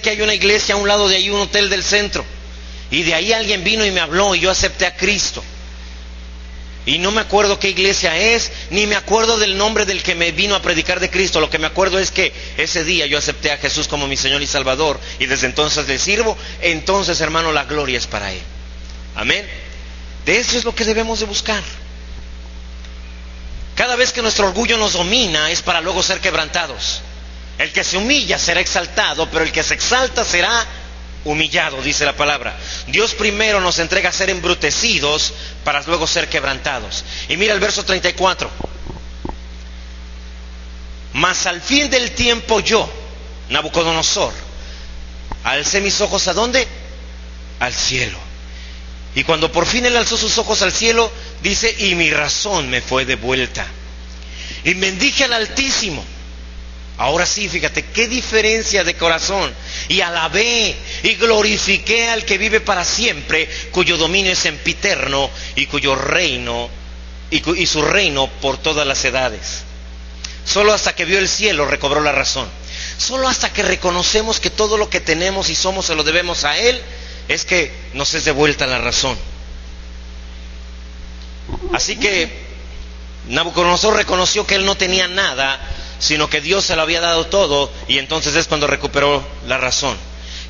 que hay una iglesia a un lado de ahí, un hotel del centro, y de ahí alguien vino y me habló y yo acepté a Cristo, y no me acuerdo qué iglesia es, ni me acuerdo del nombre del que me vino a predicar de Cristo. Lo que me acuerdo es que ese día yo acepté a Jesús como mi Señor y Salvador, y desde entonces le sirvo. Entonces, hermano, la gloria es para Él. Amén. De eso es lo que debemos de buscar. Cada vez que nuestro orgullo nos domina es para luego ser quebrantados. El que se humilla será exaltado, pero el que se exalta será humillado, dice la palabra. Dios primero nos entrega a ser embrutecidos para luego ser quebrantados. Y mira el verso 34. Mas al fin del tiempo yo, Nabucodonosor, alcé mis ojos ¿a dónde? Al cielo. Y cuando por fin él alzó sus ojos al cielo, dice: y mi razón me fue devuelta. Y bendije al Altísimo. Ahora sí, fíjate qué diferencia de corazón. Y alabé y glorifiqué al que vive para siempre, cuyo dominio es sempiterno y cuyo reino y su reino por todas las edades. Solo hasta que vio el cielo recobró la razón. Solo hasta que reconocemos que todo lo que tenemos y somos se lo debemos a Él, es que nos es devuelta la razón. Así que Nabucodonosor reconoció que él no tenía nada, sino que Dios se lo había dado todo, y entonces es cuando recuperó la razón.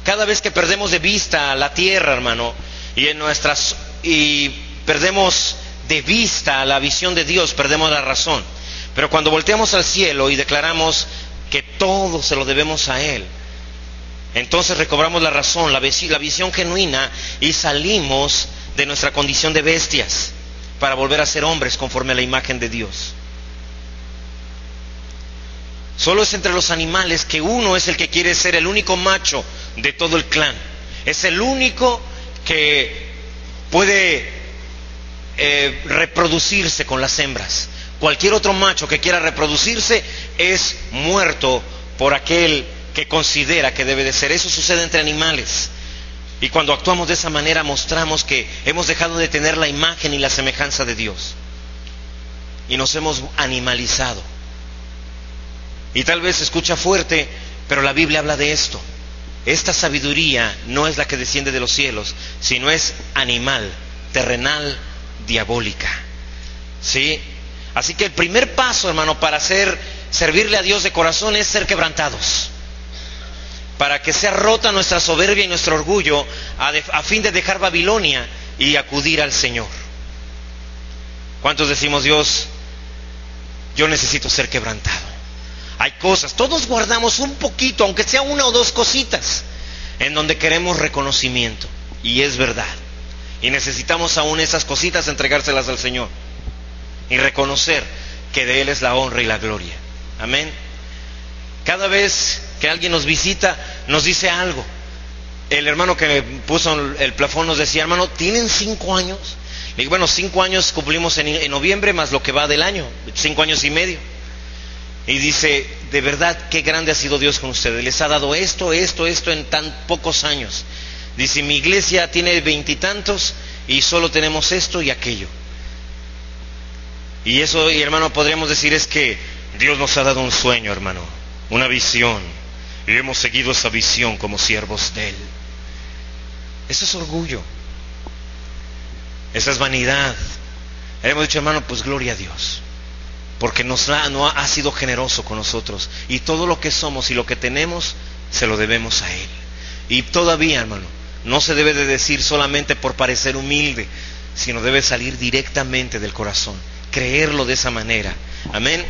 Cada vez que perdemos de vista la tierra, hermano, y perdemos de vista la visión de Dios, perdemos la razón. Pero cuando volteamos al cielo y declaramos que todo se lo debemos a Él, entonces recobramos la razón, la visión genuina, y salimos de nuestra condición de bestias para volver a ser hombres conforme a la imagen de Dios. Solo es entre los animales que uno es el que quiere ser el único macho de todo el clan. Es el único que puede reproducirse con las hembras. Cualquier otro macho que quiera reproducirse es muerto por aquel que considera que debe de ser. Eso sucede entre animales. Y cuando actuamos de esa manera mostramos que hemos dejado de tener la imagen y la semejanza de Dios. Y nos hemos animalizado. Y tal vez se escucha fuerte, pero la Biblia habla de esto. Esta sabiduría no es la que desciende de los cielos, sino es animal, terrenal, diabólica. ¿Sí? Así que el primer paso, hermano, para servirle a Dios de corazón es ser quebrantados. para que sea rota nuestra soberbia y nuestro orgullo, a fin de dejar Babilonia y acudir al Señor. ¿Cuántos decimos, Dios, yo necesito ser quebrantado? Hay cosas, todos guardamos un poquito, aunque sea una o dos cositas, en donde queremos reconocimiento, y es verdad, y necesitamos aún esas cositas entregárselas al Señor y reconocer que de Él es la honra y la gloria. Amén. Cada vez que alguien nos visita, nos dice algo. El hermano que puso el plafón nos decía, hermano, ¿tienen 5 años? Le digo, bueno, 5 años cumplimos en noviembre, más lo que va del año, 5 años y medio. Y dice, de verdad, qué grande ha sido Dios con ustedes. Les ha dado esto en tan pocos años. Dice, mi iglesia tiene 20 y tantos y solo tenemos esto y aquello. Y eso, y hermano, podríamos decir es que Dios nos ha dado un sueño, hermano, una visión, y hemos seguido esa visión como siervos de Él. Eso es orgullo, esa es vanidad. Hemos dicho, hermano, pues gloria a Dios, porque no ha sido generoso con nosotros, y todo lo que somos y lo que tenemos se lo debemos a Él. Y todavía, hermano, no se debe de decir solamente por parecer humilde, sino debe salir directamente del corazón, creerlo de esa manera. Amén.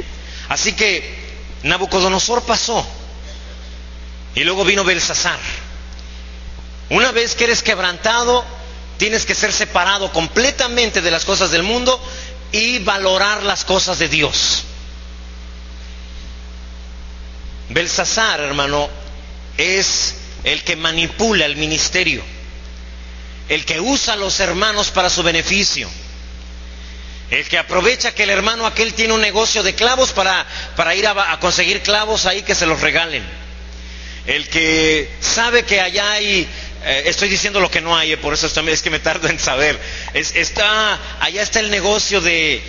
Así que Nabucodonosor pasó, y luego vino Belsasar. Una vez que eres quebrantado, tienes que ser separado completamente de las cosas del mundo y valorar las cosas de Dios. Belsasar, hermano, es el que manipula el ministerio, el que usa a los hermanos para su beneficio, el que aprovecha que el hermano aquel tiene un negocio de clavos para ir a conseguir clavos ahí que se los regalen, el que sabe que allá hay, estoy diciendo lo que no hay, por eso es que me tardo en saber, allá está el negocio de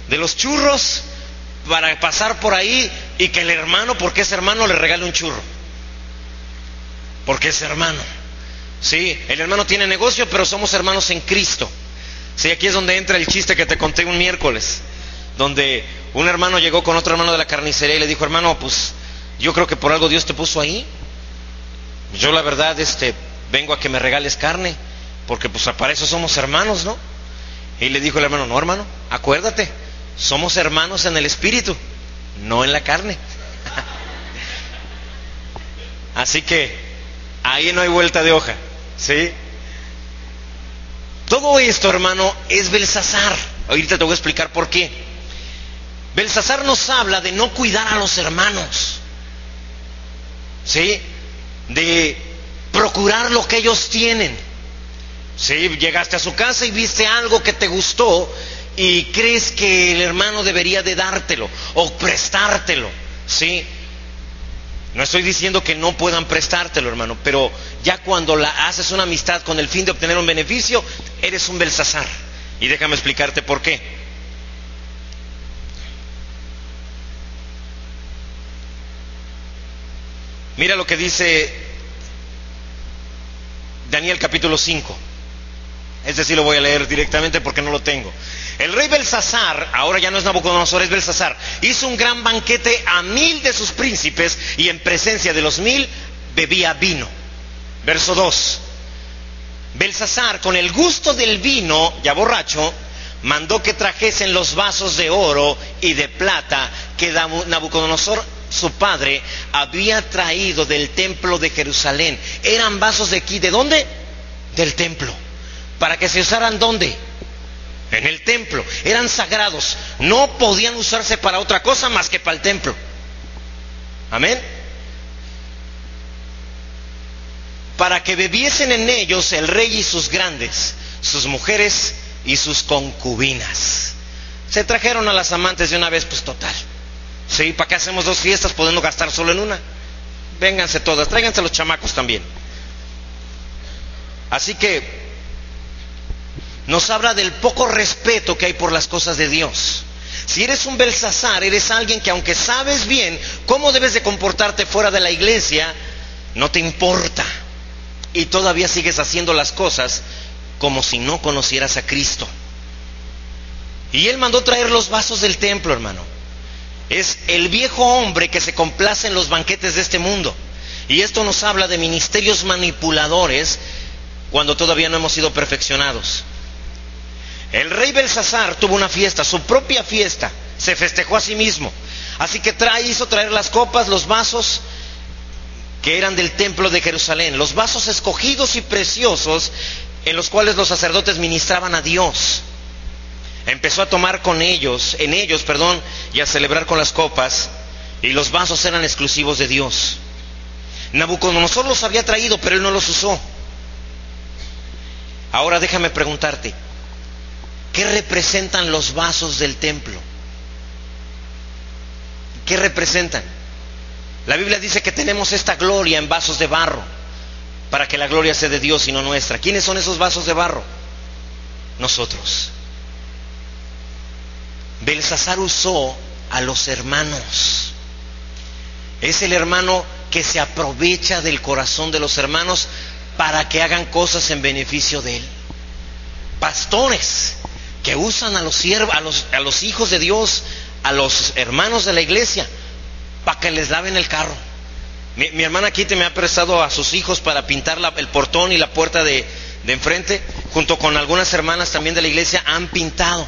los churros, para pasar por ahí y que el hermano, porque es hermano, le regale un churro, porque es hermano. Sí, el hermano tiene negocio, pero somos hermanos en Cristo. Sí, aquí es donde entra el chiste que te conté un miércoles, donde un hermano llegó con otro hermano de la carnicería y le dijo, hermano, pues yo creo que por algo Dios te puso ahí. Yo la verdad, vengo a que me regales carne, porque pues para eso somos hermanos, ¿no? Y le dijo el hermano, no, hermano, acuérdate, somos hermanos en el espíritu, no en la carne. Así que ahí no hay vuelta de hoja, ¿sí? Todo esto, hermano, es Belsasar. Ahorita te voy a explicar por qué. Belsasar nos habla de no cuidar a los hermanos, ¿sí? De procurar lo que ellos tienen. ¿Sí? Llegaste a su casa y viste algo que te gustó y crees que el hermano debería de dártelo o prestártelo, ¿sí? No estoy diciendo que no puedan prestártelo, hermano, pero ya cuando haces una amistad con el fin de obtener un beneficio, eres un Belsasar. Y déjame explicarte por qué. Mira lo que dice Daniel capítulo 5. Sí lo voy a leer directamente porque no lo tengo. El rey Belsasar, ahora ya no es Nabucodonosor, es Belsasar, hizo un gran banquete a 1000 de sus príncipes y en presencia de los 1000 bebía vino. Verso 2. Belsasar, con el gusto del vino, ya borracho, mandó que trajesen los vasos de oro y de plata que Nabucodonosor, su padre, había traído del templo de Jerusalén. Eran vasos de aquí, ¿de dónde? Del templo. ¿Para que se usaran dónde? En el templo. Eran sagrados. No podían usarse para otra cosa más que para el templo. Amén. Para que bebiesen en ellos el rey y sus grandes, sus mujeres y sus concubinas. Se trajeron a las amantes de una vez, pues total. Sí, ¿para qué hacemos 2 fiestas podemos gastar solo en una? Vénganse todas, tráiganse los chamacos también. Así que nos habla del poco respeto que hay por las cosas de Dios. Si eres un Belsasar, eres alguien que aunque sabes bien cómo debes de comportarte fuera de la iglesia, no te importa. Y todavía sigues haciendo las cosas como si no conocieras a Cristo. Y él mandó traer los vasos del templo, hermano. Es el viejo hombre que se complace en los banquetes de este mundo. Y esto nos habla de ministerios manipuladores cuando todavía no hemos sido perfeccionados. El rey Belsasar tuvo una fiesta, su propia fiesta, se festejó a sí mismo. Así que hizo traer las copas, los vasos que eran del templo de Jerusalén, los vasos escogidos y preciosos en los cuales los sacerdotes ministraban a Dios. Empezó a tomar en ellos, y a celebrar con las copas, y los vasos eran exclusivos de Dios. Nabucodonosor los había traído, pero él no los usó. Ahora déjame preguntarte, ¿qué representan los vasos del templo? ¿Qué representan? La Biblia dice que tenemos esta gloria en vasos de barro, para que la gloria sea de Dios y no nuestra. ¿Quiénes son esos vasos de barro? Nosotros. Belsasar usó a los hermanos. Es el hermano que se aprovecha del corazón de los hermanos para que hagan cosas en beneficio de él. Pastores que usan a los siervos, a los hijos de Dios, a los hermanos de la iglesia, para que les laven el carro. Mi hermana aquí me ha prestado a sus hijos para pintar el portón y la puerta de enfrente, junto con algunas hermanas también de la iglesia han pintado.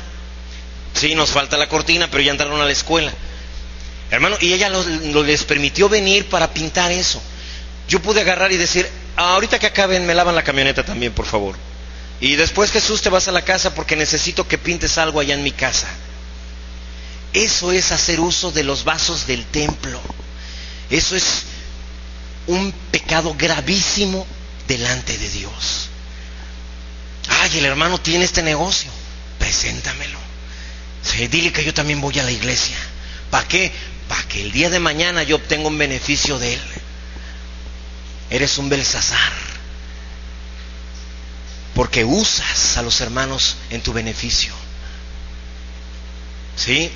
Sí, nos falta la cortina, pero ya entraron a la escuela. Hermano, y ella les permitió venir para pintar eso. Yo pude agarrar y decir, ahorita que acaben me lavan la camioneta también, por favor. Y después, Jesús, te vas a la casa porque necesito que pintes algo allá en mi casa. Eso es hacer uso de los vasos del templo. Eso es un pecado gravísimo delante de Dios. Ay, el hermano tiene este negocio, preséntamelo. Sí, dile que yo también voy a la iglesia. ¿Para qué? Para que el día de mañana yo obtenga un beneficio de él. Eres un Belsasar, porque usas a los hermanos en tu beneficio. ¿Sí?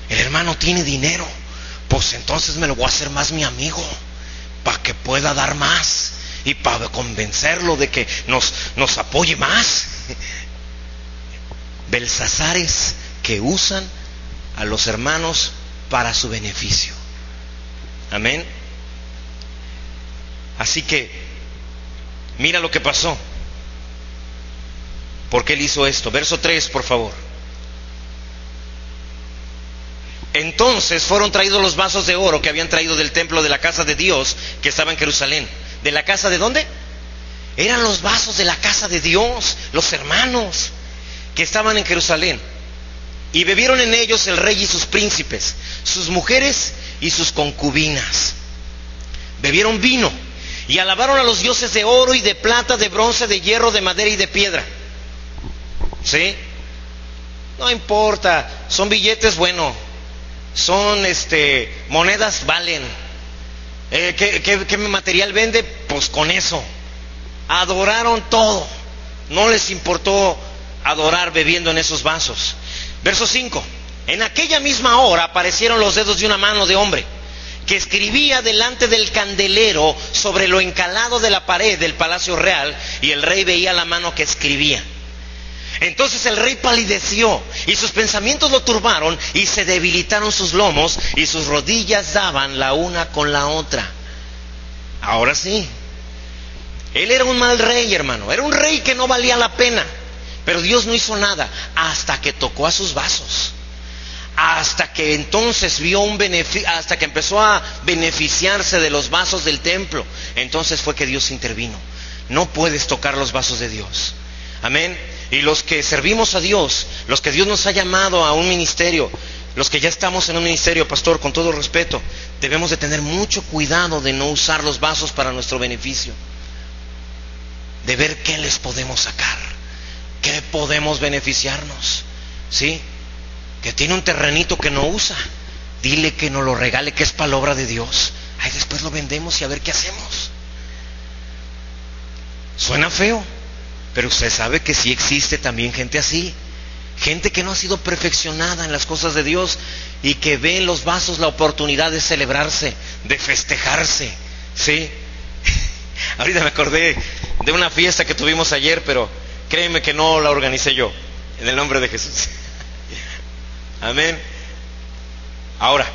El hermano tiene dinero, pues entonces me lo voy a hacer más mi amigo, para que pueda dar más y para convencerlo de que nos apoye más. Belsasares que usan a los hermanos para su beneficio. Amén. Así que mira lo que pasó. ¿Por qué él hizo esto? Verso 3, por favor. Entonces fueron traídos los vasos de oro que habían traído del templo de la casa de Dios que estaba en Jerusalén. ¿De la casa de dónde? Eran los vasos de la casa de Dios, los hermanos que estaban en Jerusalén. Y bebieron en ellos el rey y sus príncipes, sus mujeres y sus concubinas. Bebieron vino y alabaron a los dioses de oro y de plata, de bronce, de hierro, de madera y de piedra. ¿Sí? No importa, son billetes, bueno, son monedas, valen. ¿Qué material vende? Pues con eso. Adoraron todo. No les importó adorar bebiendo en esos vasos. Verso 5. En aquella misma hora aparecieron los dedos de una mano de hombre que escribía delante del candelero sobre lo encalado de la pared del palacio real, y el rey veía la mano que escribía. Entonces el rey palideció y sus pensamientos lo turbaron y se debilitaron sus lomos y sus rodillas daban la una con la otra. Ahora sí, él era un mal rey, hermano, era un rey que no valía la pena, pero Dios no hizo nada hasta que tocó a sus vasos, hasta que entonces vio hasta que empezó a beneficiarse de los vasos del templo. Entonces fue que Dios intervino. No puedes tocar los vasos de Dios. Amén. Y los que servimos a Dios, los que Dios nos ha llamado a un ministerio, los que ya estamos en un ministerio, pastor, con todo respeto, debemos de tener mucho cuidado de no usar los vasos para nuestro beneficio, de ver qué les podemos sacar, qué podemos beneficiarnos. ¿Sí? Que tiene un terrenito que no usa, dile que nos lo regale, que es para la obra de Dios. Ahí después lo vendemos y a ver qué hacemos. Suena feo, pero usted sabe que sí existe también gente así, gente que no ha sido perfeccionada en las cosas de Dios y que ve en los vasos la oportunidad de celebrarse, de festejarse. ¿Sí? Ahorita me acordé de una fiesta que tuvimos ayer, pero créeme que no la organicé yo, en el nombre de Jesús. Amén. Ahora,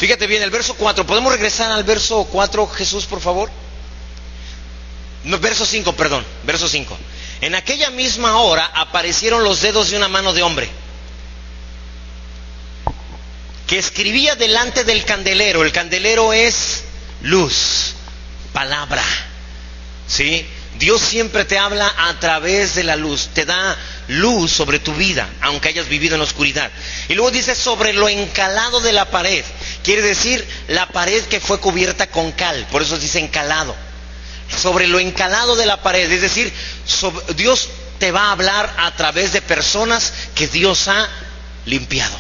Fíjate bien, el verso 4. ¿Podemos regresar al verso 4, Jesús, por favor? No, verso 5, perdón, verso 5. En aquella misma hora aparecieron los dedos de una mano de hombre que escribía delante del candelero. El candelero es luz, palabra, ¿sí? Dios siempre te habla a través de la luz, te da luz sobre tu vida, aunque hayas vivido en la oscuridad. Y luego dice sobre lo encalado de la pared, quiere decir la pared que fue cubierta con cal, por eso dice encalado. Sobre lo encalado de la pared, es decir, Dios te va a hablar a través de personas que Dios ha limpiado,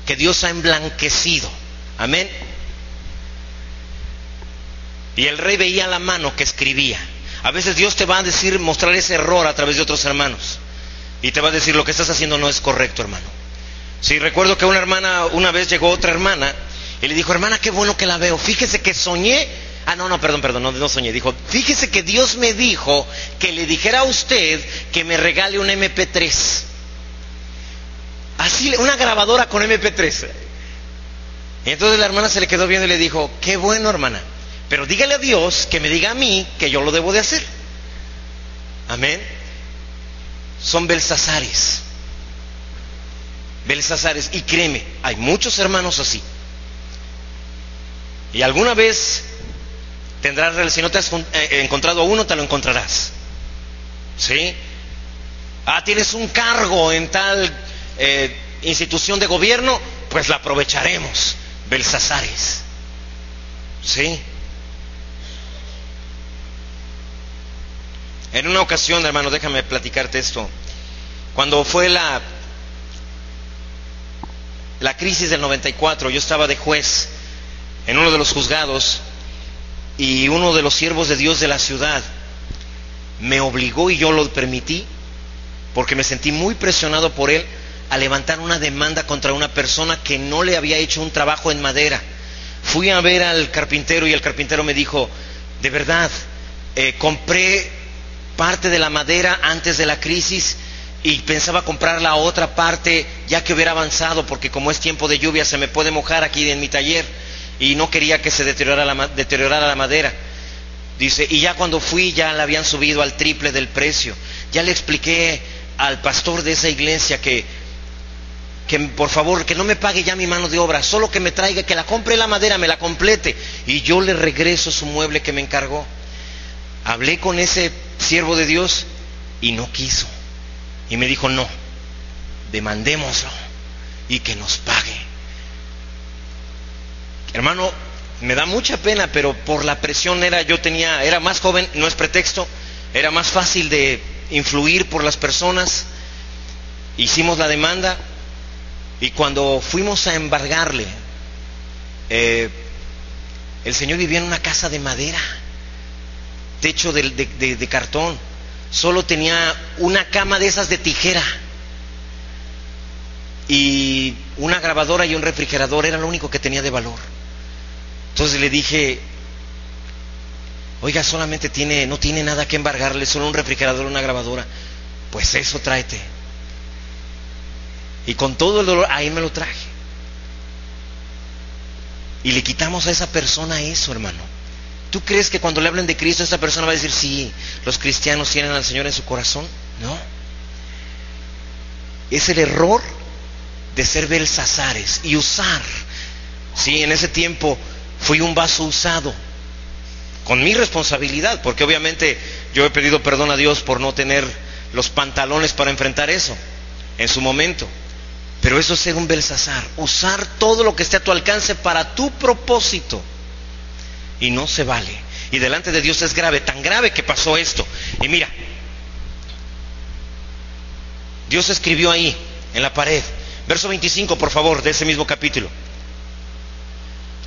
que Dios ha emblanquecido. Amén. Y el rey veía la mano que escribía. A veces Dios te va a decir, mostrar ese error a través de otros hermanos, y te va a decir, lo que estás haciendo no es correcto, hermano. Sí, recuerdo que una hermana, una vez llegó otra hermana y le dijo, hermana, qué bueno que la veo, fíjese que soñé. Perdón, no soñé. Dijo, fíjese que Dios me dijo que le dijera a usted que me regale un MP3. Así, una grabadora con MP3. Y entonces la hermana se le quedó viendo y le dijo, qué bueno, hermana, pero dígale a Dios que me diga a mí que yo lo debo de hacer. Amén. Son Belsasares. Y créeme, hay muchos hermanos así. Y alguna vez tendrás, si no te has encontrado a uno, te lo encontrarás. ¿Sí? Tienes un cargo en tal institución de gobierno, pues la aprovecharemos. Belsasares. ¿Sí? En una ocasión, hermano, déjame platicarte esto. Cuando fue la crisis del 94, yo estaba de juez en uno de los juzgados, y uno de los siervos de Dios de la ciudad me obligó, y yo lo permití, porque me sentí muy presionado por él, a levantar una demanda contra una persona que no le había hecho un trabajo en madera. Fui a ver al carpintero y el carpintero me dijo, de verdad, compré parte de la madera antes de la crisis y pensaba comprar la otra parte ya que hubiera avanzado, porque como es tiempo de lluvia se me puede mojar aquí en mi taller y no quería que se deteriorara la madera. Dice, y ya cuando fui ya la habían subido al triple del precio. Ya le expliqué al pastor de esa iglesia que por favor que no me pague ya mi mano de obra, solo que me traiga, que la compre la madera, me la complete y yo le regreso su mueble que me encargó. Hablé con ese siervo de Dios y no quiso, y me dijo, no, demandémoslo y que nos pague. Hermano, me da mucha pena, pero por la presión era más joven, no es pretexto, era más fácil de influir por las personas. Hicimos la demanda y cuando fuimos a embargarle, el señor vivía en una casa de madera, techo de cartón, solo tenía una cama de esas de tijera y una grabadora y un refrigerador, era lo único que tenía de valor. Entonces le dije, oiga, solamente no tiene nada que embargarle, solo un refrigerador y una grabadora. Pues eso tráete. Y con todo el dolor, ahí me lo traje. Y le quitamos a esa persona eso, hermano. ¿Tú crees que cuando le hablen de Cristo, esta persona va a decir, sí, los cristianos tienen al Señor en su corazón? No. Es el error de ser Belsasares y usar. Sí, en ese tiempo fui un vaso usado, con mi responsabilidad, porque obviamente yo he pedido perdón a Dios por no tener los pantalones para enfrentar eso en su momento. Pero eso es ser un Belsasar, usar todo lo que esté a tu alcance para tu propósito, y no se vale. Y delante de Dios es grave, tan grave que pasó esto. Y mira, Dios escribió ahí en la pared, verso 25 por favor de ese mismo capítulo.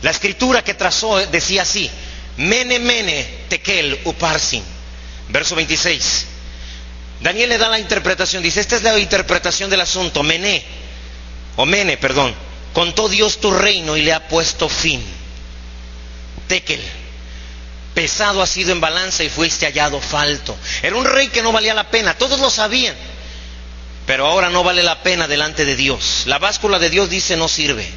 La escritura que trazó decía así: Mene, mene, tekel, uparsin. Verso 26. Daniel le da la interpretación, dice, esta es la interpretación del asunto. Mene, contó Dios tu reino y le ha puesto fin. Tekel, pesado ha sido en balanza y fuiste hallado falto. Era un rey que no valía la pena, todos lo sabían, pero ahora no vale la pena delante de Dios. La báscula de Dios dice no sirve.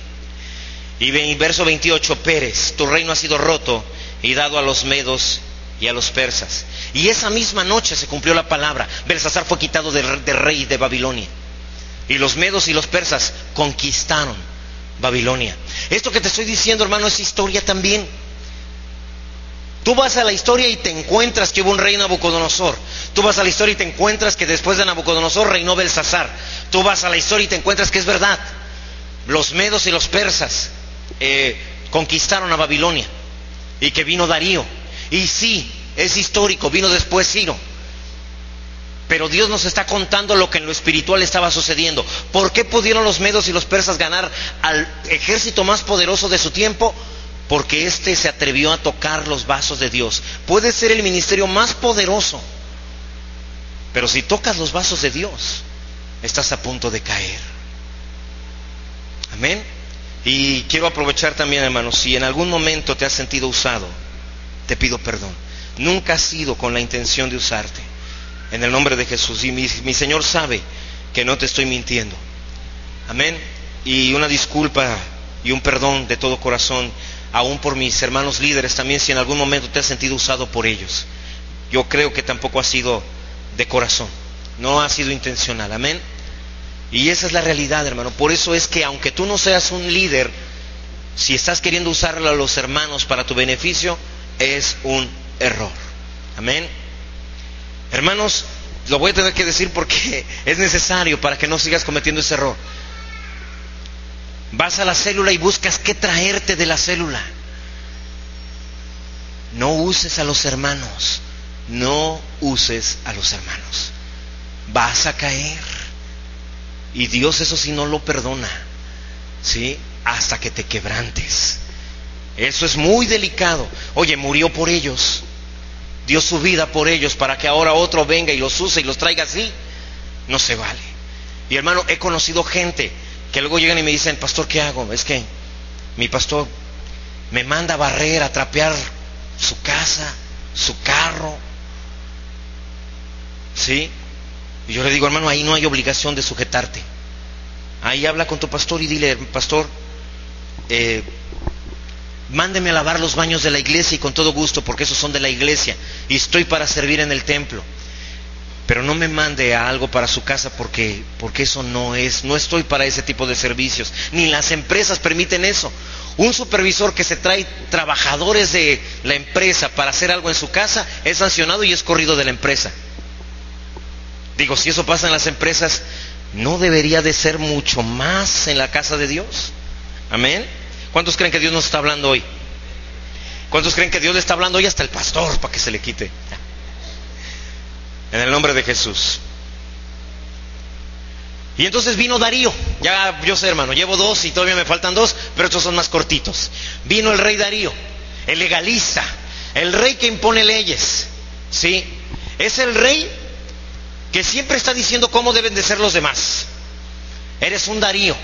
Y verso 28, Pérez, tu reino ha sido roto y dado a los medos y a los persas. Y esa misma noche se cumplió la palabra. Belsasar fue quitado de rey de Babilonia. Y los medos y los persas conquistaron Babilonia. Esto que te estoy diciendo, hermano, es historia también. Tú vas a la historia y te encuentras que hubo un rey Nabucodonosor. Tú vas a la historia y te encuentras que después de Nabucodonosor reinó Belsasar. Tú vas a la historia y te encuentras que es verdad. Los medos y los persas conquistaron a Babilonia. Y que vino Darío. Y sí, es histórico, vino después Ciro. Pero Dios nos está contando lo que en lo espiritual estaba sucediendo. ¿Por qué pudieron los medos y los persas ganar al ejército más poderoso de su tiempo? Porque éste se atrevió a tocar los vasos de Dios. Puede ser el ministerio más poderoso, pero si tocas los vasos de Dios, estás a punto de caer. Amén. Y quiero aprovechar también, hermanos, si en algún momento te has sentido usado, te pido perdón. Nunca ha sido con la intención de usarte. En el nombre de Jesús. Y mi Señor sabe que no te estoy mintiendo. Amén. Y una disculpa y un perdón de todo corazón, aún por mis hermanos líderes también, si en algún momento te has sentido usado por ellos. Yo creo que tampoco ha sido de corazón, no ha sido intencional. Amén. Y esa es la realidad, hermano. Por eso es que aunque tú no seas un líder, si estás queriendo usarlo a los hermanos para tu beneficio, es un error. Amén. Hermanos, lo voy a tener que decir porque es necesario para que no sigas cometiendo ese error. Vas a la célula y buscas qué traerte de la célula. No uses a los hermanos. No uses a los hermanos. Vas a caer. Y Dios eso sí no lo perdona, ¿sí? Hasta que te quebrantes. Eso es muy delicado. Oye, murió por ellos, dio su vida por ellos, para que ahora otro venga y los use y los traiga así. No se vale. Y hermano, he conocido gente que luego llegan y me dicen: pastor, ¿qué hago? Es que mi pastor me manda a barrer, a trapear su casa, su carro, ¿sí? Y yo le digo: hermano, ahí no hay obligación de sujetarte. Ahí habla con tu pastor y dile: pastor, mándeme a lavar los baños de la iglesia, y con todo gusto, porque esos son de la iglesia y estoy para servir en el templo. Pero no me mande a algo para su casa, porque eso no estoy para ese tipo de servicios. Ni las empresas permiten eso. Un supervisor que se trae trabajadores de la empresa para hacer algo en su casa es sancionado y es corrido de la empresa. Digo, si eso pasa en las empresas, ¿no debería de ser mucho más en la casa de Dios? Amén. ¿Cuántos creen que Dios nos está hablando hoy? ¿Cuántos creen que Dios le está hablando hoy hasta el pastor para que se le quite? En el nombre de Jesús. Y entonces vino Darío. Ya yo sé, hermano, llevo 2 y todavía me faltan 2, pero estos son más cortitos. Vino el rey Darío, el legalista, el rey que impone leyes, ¿sí? Es el rey que siempre está diciendo cómo deben de ser los demás. Eres un Darío.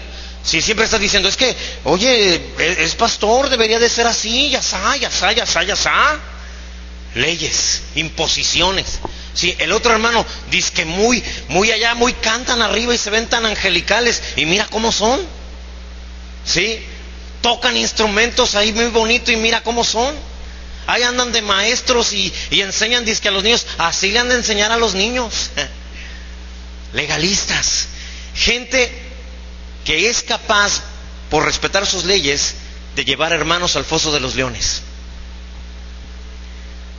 Si siempre estás diciendo: es que, oye, es pastor, debería de ser así, ya está. Leyes, imposiciones. Sí, el otro hermano dice que muy allá, muy cantan arriba y se ven tan angelicales, y mira cómo son. Sí, tocan instrumentos ahí muy bonito y mira cómo son. Ahí andan de maestros y enseñan, dice que a los niños, así le han de enseñar a los niños. Legalistas, gente que es capaz, por respetar sus leyes, de llevar hermanos al foso de los leones.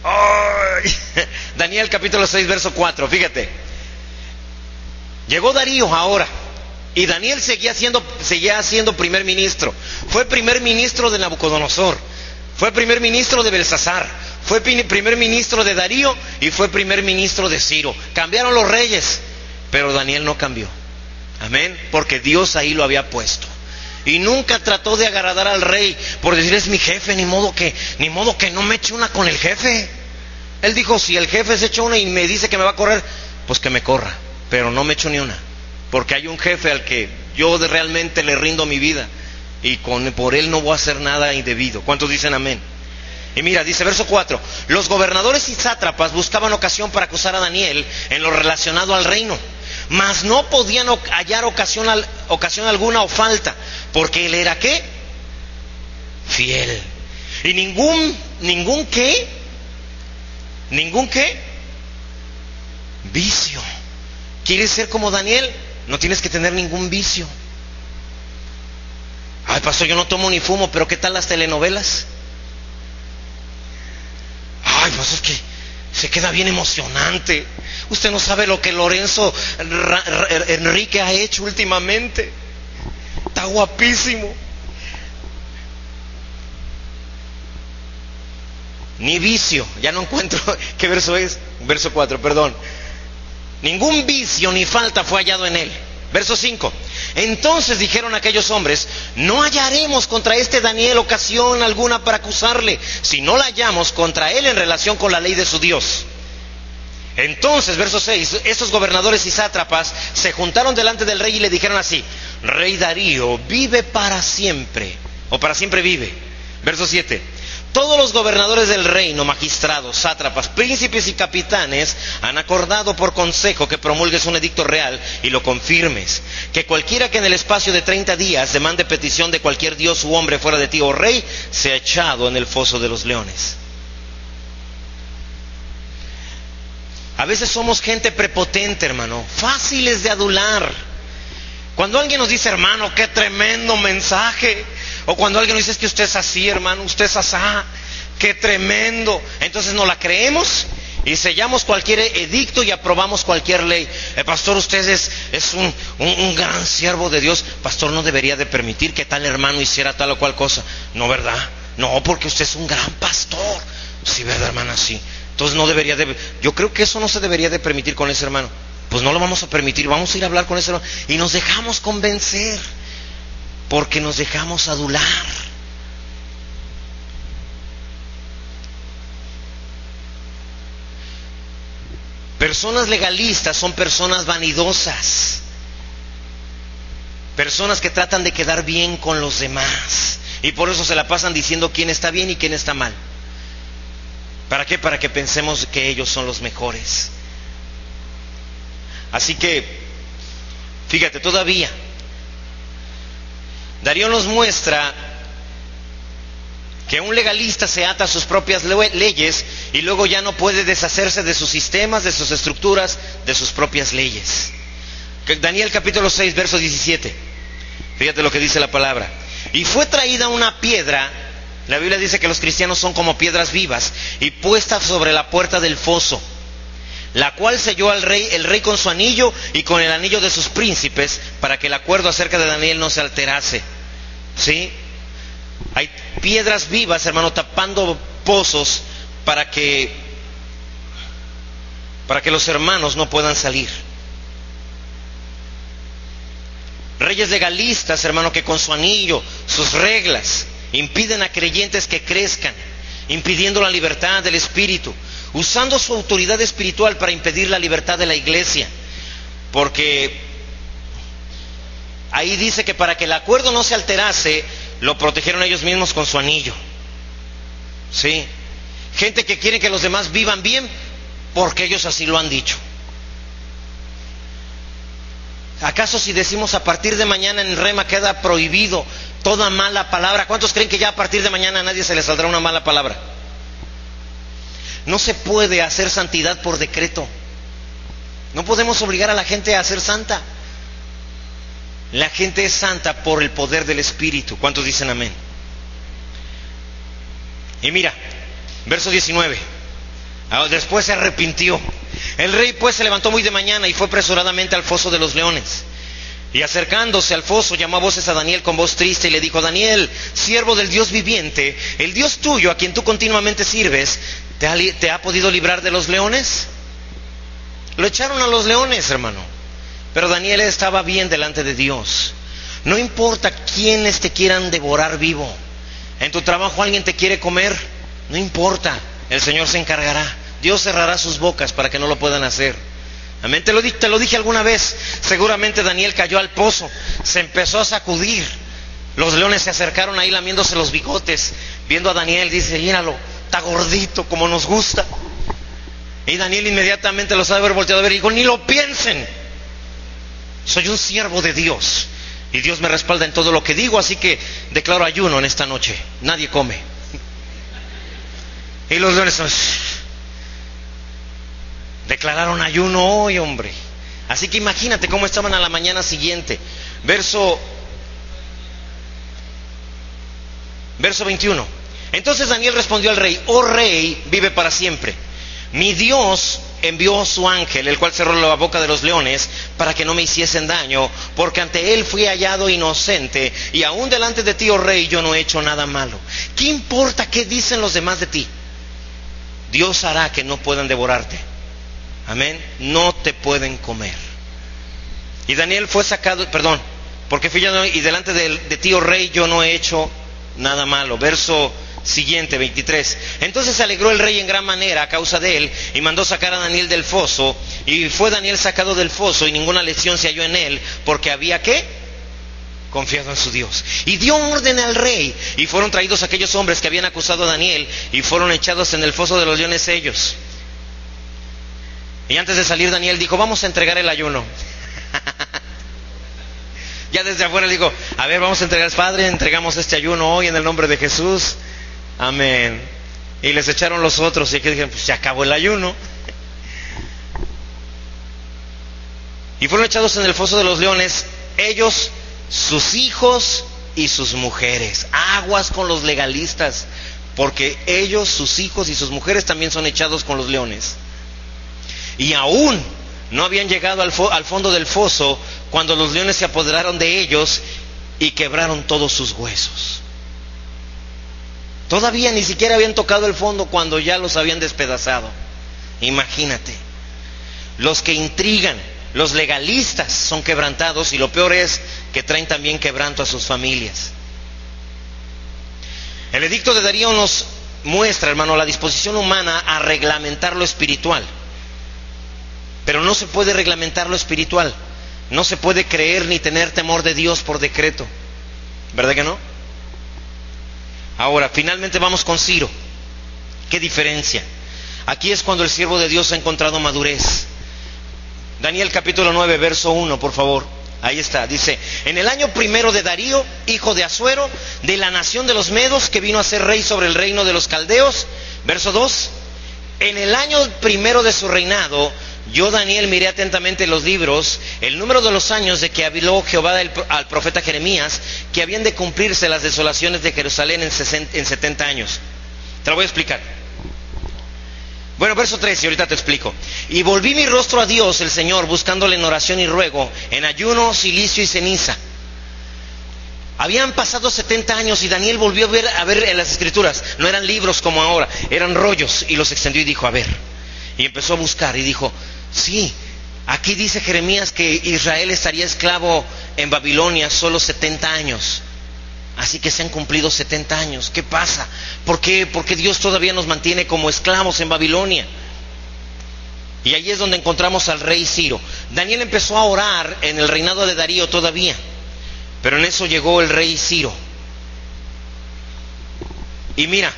¡Ay! Daniel capítulo 6 verso 4, fíjate. Llegó Darío ahora, y Daniel seguía siendo primer ministro. Fue primer ministro de Nabucodonosor, fue primer ministro de Belsasar, fue primer ministro de Darío y fue primer ministro de Ciro. Cambiaron los reyes, pero Daniel no cambió. Amén, porque Dios ahí lo había puesto. Y nunca trató de agradar al rey por decir: es mi jefe, ni modo que no me eche una con el jefe. Él dijo: si el jefe se echa una y me dice que me va a correr, pues que me corra, pero no me echo ni una, porque hay un jefe al que yo realmente le rindo mi vida, y por él no voy a hacer nada indebido. ¿Cuántos dicen amén? Y mira, dice verso 4: los gobernadores y sátrapas buscaban ocasión para acusar a Daniel en lo relacionado al reino, mas no podían hallar ocasión alguna o falta, porque él era ¿qué? fiel. Y ningún qué vicio. ¿Quieres ser como Daniel? No tienes que tener ningún vicio. Ay, pastor, yo no tomo ni fumo, pero ¿qué tal las telenovelas? Ay, pues es que se queda bien emocionante. Usted no sabe lo que Lorenzo Enrique ha hecho últimamente. Está guapísimo. Ni vicio, ya no encuentro qué verso es. Verso 4, perdón. Ningún vicio ni falta fue hallado en él. Verso 5. Entonces dijeron aquellos hombres: no hallaremos contra este Daniel ocasión alguna para acusarle, si no la hallamos contra él en relación con la ley de su Dios. Entonces, verso 6, estos gobernadores y sátrapas se juntaron delante del rey y le dijeron así: Rey Darío, vive para siempre, o para siempre vive. Verso 7. Todos los gobernadores del reino, magistrados, sátrapas, príncipes y capitanes han acordado por consejo que promulgues un edicto real y lo confirmes, que cualquiera que en el espacio de 30 días demande petición de cualquier dios u hombre fuera de ti, oh rey, sea echado en el foso de los leones. A veces somos gente prepotente, hermano, fáciles de adular. Cuando alguien nos dice: hermano, qué tremendo mensaje. O cuando alguien nos dice: es que usted es así, hermano, usted es asá, qué tremendo. Entonces no la creemos y sellamos cualquier edicto y aprobamos cualquier ley. Pastor, usted es un gran siervo de Dios. Pastor, no debería de permitir que tal hermano hiciera tal o cual cosa. No, ¿verdad? No, porque usted es un gran pastor. Sí, ¿verdad, hermana? Sí. Entonces no debería de... Yo creo que eso no se debería de permitir con ese hermano. Pues no lo vamos a permitir, vamos a ir a hablar con ese hermano. Y nos dejamos convencer, porque nos dejamos adular. Personas legalistas son personas vanidosas, personas que tratan de quedar bien con los demás, y por eso se la pasan diciendo quién está bien y quién está mal. ¿Para qué? Para que pensemos que ellos son los mejores. Así que, fíjate, todavía Darío nos muestra que un legalista se ata a sus propias leyes y luego ya no puede deshacerse de sus sistemas, de sus estructuras, de sus propias leyes. Daniel capítulo 6, verso 17. Fíjate lo que dice la palabra. Y fue traída una piedra, la Biblia dice que los cristianos son como piedras vivas, y puesta sobre la puerta del foso, la cual selló al rey, el rey con su anillo y con el anillo de sus príncipes, para que el acuerdo acerca de Daniel no se alterase. ¿Sí? Hay piedras vivas, hermano, tapando pozos para que los hermanos no puedan salir. Reyes legalistas, hermano, que con su anillo, sus reglas, impiden a creyentes que crezcan, impidiendo la libertad del espíritu, usando su autoridad espiritual para impedir la libertad de la iglesia. Porque ahí dice que para que el acuerdo no se alterase, lo protegieron ellos mismos con su anillo. ¿Sí? Gente que quiere que los demás vivan bien porque ellos así lo han dicho. ¿Acaso si decimos a partir de mañana en Rema queda prohibido toda mala palabra? ¿Cuántos creen que ya a partir de mañana a nadie se le saldrá una mala palabra? No se puede hacer santidad por decreto. No podemos obligar a la gente a ser santa. La gente es santa por el poder del Espíritu. ¿Cuántos dicen amén? Y mira, verso 19. Después se arrepintió. El rey pues se levantó muy de mañana y fue apresuradamente al foso de los leones. Y acercándose al foso llamó a voces a Daniel con voz triste y le dijo: Daniel, siervo del Dios viviente, el Dios tuyo a quien tú continuamente sirves, ¿te ha podido librar de los leones? Lo echaron a los leones, hermano. Pero Daniel estaba bien delante de Dios. No importa quiénes te quieran devorar vivo. En tu trabajo alguien te quiere comer, no importa, el Señor se encargará. Dios cerrará sus bocas para que no lo puedan hacer. Amén. Te lo dije alguna vez. Seguramente Daniel cayó al pozo, se empezó a sacudir. Los leones se acercaron ahí lamiéndose los bigotes, viendo a Daniel. Dice: míralo, está gordito como nos gusta. Y Daniel inmediatamente los ha de haber volteado a ver y dijo: ni lo piensen, soy un siervo de Dios Y Dios me respalda en todo lo que digo, así que declaro ayuno en esta noche. Nadie come. Y los leones declararon ayuno hoy, hombre. Así que imagínate cómo estaban a la mañana siguiente. Verso 21. Entonces Daniel respondió al rey: oh rey, vive para siempre. Mi Dios envió a su ángel, el cual cerró la boca de los leones para que no me hiciesen daño, porque ante él fui hallado inocente, y aún delante de ti, oh rey, yo no he hecho nada malo. ¿Qué importa qué dicen los demás de ti? Dios hará que no puedan devorarte. Amén. No te pueden comer. Y Daniel fue sacado, porque fui hallado, y delante de ti, oh rey, yo no he hecho nada malo. Verso siguiente, 23. Entonces se alegró el rey en gran manera a causa de él, y mandó sacar a Daniel del foso. Y fue Daniel sacado del foso, y ninguna lesión se halló en él, porque había ¿qué? Confiado en su Dios. Y dio orden al rey, y fueron traídos aquellos hombres que habían acusado a Daniel, y fueron echados en el foso de los leones ellos. Y antes de salir Daniel dijo: vamos a entregar el ayuno. Ya desde afuera le digo: a ver, vamos a entregar, Padre, entregamos este ayuno hoy en el nombre de Jesús. Amén. Y les echaron los otros, y aquí dijeron: pues se acabó el ayuno. Y fueron echados en el foso de los leones ellos, sus hijos y sus mujeres. Aguas con los legalistas, porque ellos, sus hijos y sus mujeres también son echados con los leones. Y aún no habían llegado al fondo del foso cuando los leones se apoderaron de ellos y quebraron todos sus huesos. Todavía ni siquiera habían tocado el fondo cuando ya los habían despedazado. Imagínate. Los que intrigan, los legalistas, son quebrantados, y lo peor es que traen también quebranto a sus familias. El edicto de Darío nos muestra, hermano, la disposición humana a reglamentar lo espiritual. Pero no se puede reglamentar lo espiritual. No se puede creer ni tener temor de Dios por decreto. ¿Verdad que no? Ahora, finalmente vamos con Ciro. ¿Qué diferencia? Aquí es cuando el siervo de Dios ha encontrado madurez. Daniel capítulo 9, verso 1, por favor. Ahí está, dice: en el año primero de Darío, hijo de Asuero, de la nación de los Medos, que vino a ser rey sobre el reino de los caldeos. Verso 2. En el año primero de su reinado, yo, Daniel, miré atentamente los libros, el número de los años de que habló Jehová al profeta Jeremías, que habían de cumplirse las desolaciones de Jerusalén en 70 años. Te lo voy a explicar. Bueno, verso 13, ahorita te explico. Y volví mi rostro a Dios, el Señor, buscándole en oración y ruego, en ayuno, cilicio y ceniza. Habían pasado 70 años y Daniel volvió a ver en las escrituras. No eran libros como ahora, eran rollos, y los extendió y dijo: a ver. Y empezó a buscar y dijo: sí, aquí dice Jeremías que Israel estaría esclavo en Babilonia solo 70 años. Así que se han cumplido 70 años. ¿Qué pasa? ¿Por qué Dios todavía nos mantiene como esclavos en Babilonia? Y ahí es donde encontramos al rey Ciro. Daniel empezó a orar en el reinado de Darío todavía, pero en eso llegó el rey Ciro. Y mira,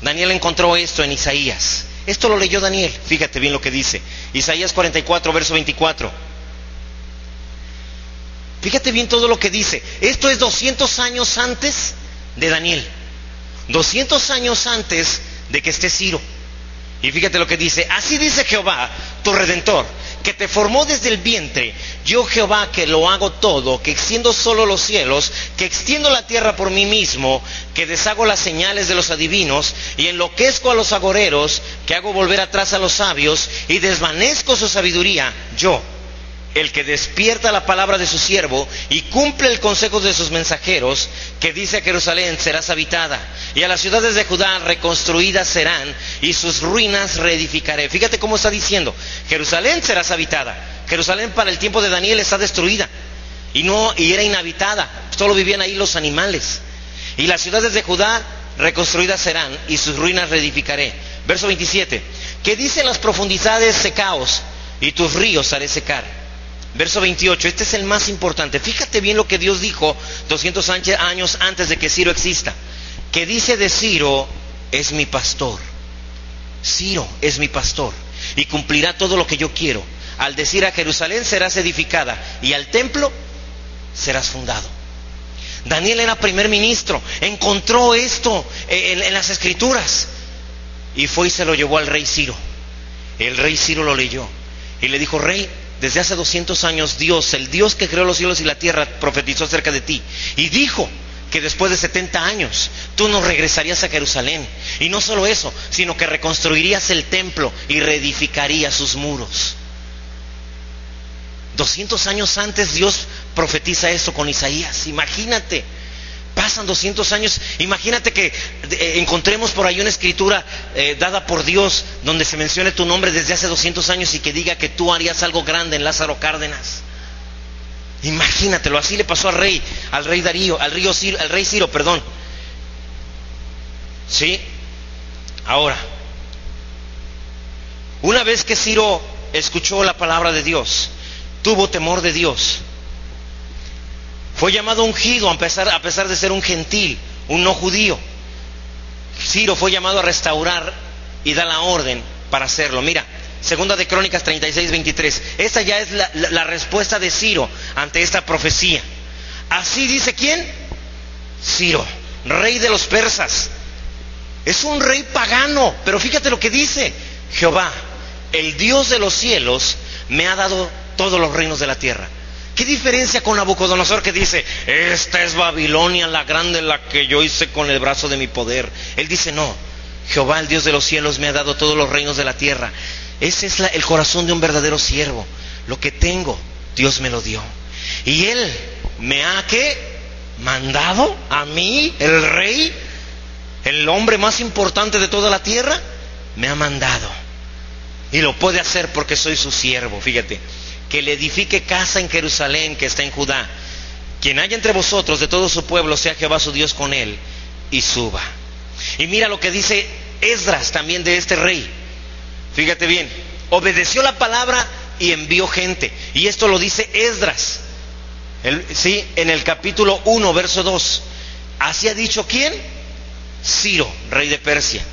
Daniel encontró esto en Isaías. Esto lo leyó Daniel, fíjate bien lo que dice. Isaías 44, verso 24. Fíjate bien todo lo que dice. Esto es 200 años antes de Daniel. 200 años antes de que esté Ciro. Y fíjate lo que dice: así dice Jehová, tu Redentor, que te formó desde el vientre. Yo Jehová, que lo hago todo, que extiendo solo los cielos, que extiendo la tierra por mí mismo, que deshago las señales de los adivinos, y enloquezco a los agoreros, que hago volver atrás a los sabios, y desvanezco su sabiduría. Yo, el que despierta la palabra de su siervo y cumple el consejo de sus mensajeros, que dice a Jerusalén: serás habitada, y a las ciudades de Judá reconstruidas serán, y sus ruinas reedificaré. Fíjate cómo está diciendo: Jerusalén serás habitada. Jerusalén para el tiempo de Daniel está destruida y era inhabitada, solo vivían ahí los animales. Y las ciudades de Judá reconstruidas serán, y sus ruinas reedificaré. Verso 27: que dice: las profundidades secaos, y tus ríos haré secar. Verso 28, este es el más importante. Fíjate bien lo que Dios dijo 200 años antes de que Ciro exista. Que dice de Ciro: es mi pastor. Ciro es mi pastor, y cumplirá todo lo que yo quiero. Al decir: a Jerusalén serás edificada, y al templo serás fundado. Daniel era primer ministro, encontró esto en las escrituras y fue y se lo llevó al rey Ciro. El rey Ciro lo leyó y le dijo: rey, desde hace 200 años Dios, el Dios que creó los cielos y la tierra, profetizó acerca de ti y dijo que después de 70 años tú no regresarías a Jerusalén. Y no solo eso, sino que reconstruirías el templo y reedificarías sus muros. 200 años antes Dios profetiza esto con Isaías. Imagínate, pasan 200 años. Imagínate que encontremos por ahí una escritura dada por Dios donde se mencione tu nombre desde hace 200 años y que diga que tú harías algo grande en Lázaro Cárdenas. Imagínatelo. Así le pasó al rey Darío, al rey Ciro, perdón. ¿Sí? Ahora, una vez que Ciro escuchó la palabra de Dios, tuvo temor de Dios, fue llamado ungido a pesar de ser un gentil, un no judío. Ciro fue llamado a restaurar y da la orden para hacerlo. Mira, Segunda de Crónicas 36:23. Esa ya es la respuesta de Ciro ante esta profecía. Así dice ¿quién? Ciro, rey de los persas. Es un rey pagano, pero fíjate lo que dice: Jehová, el Dios de los cielos, me ha dado todos los reinos de la tierra. ¿Qué diferencia con Nabucodonosor, que dice: esta es Babilonia la grande, la que yo hice con el brazo de mi poder? Él dice: no, Jehová, el Dios de los cielos, me ha dado todos los reinos de la tierra. Ese es el corazón de un verdadero siervo. Lo que tengo, Dios me lo dio. Y Él me ha ¿qué? Mandado a mí, el rey, el hombre más importante de toda la tierra, me ha mandado. Y lo puede hacer porque soy su siervo. Fíjate, que le edifique casa en Jerusalén, que está en Judá. Quien haya entre vosotros de todo su pueblo, sea Jehová su Dios con él, y suba. Y mira lo que dice Esdras también de este rey. Fíjate bien, obedeció la palabra y envió gente. Y esto lo dice Esdras, ¿sí? En el capítulo 1, verso 2. Así ha dicho ¿quién? Ciro, rey de Persia: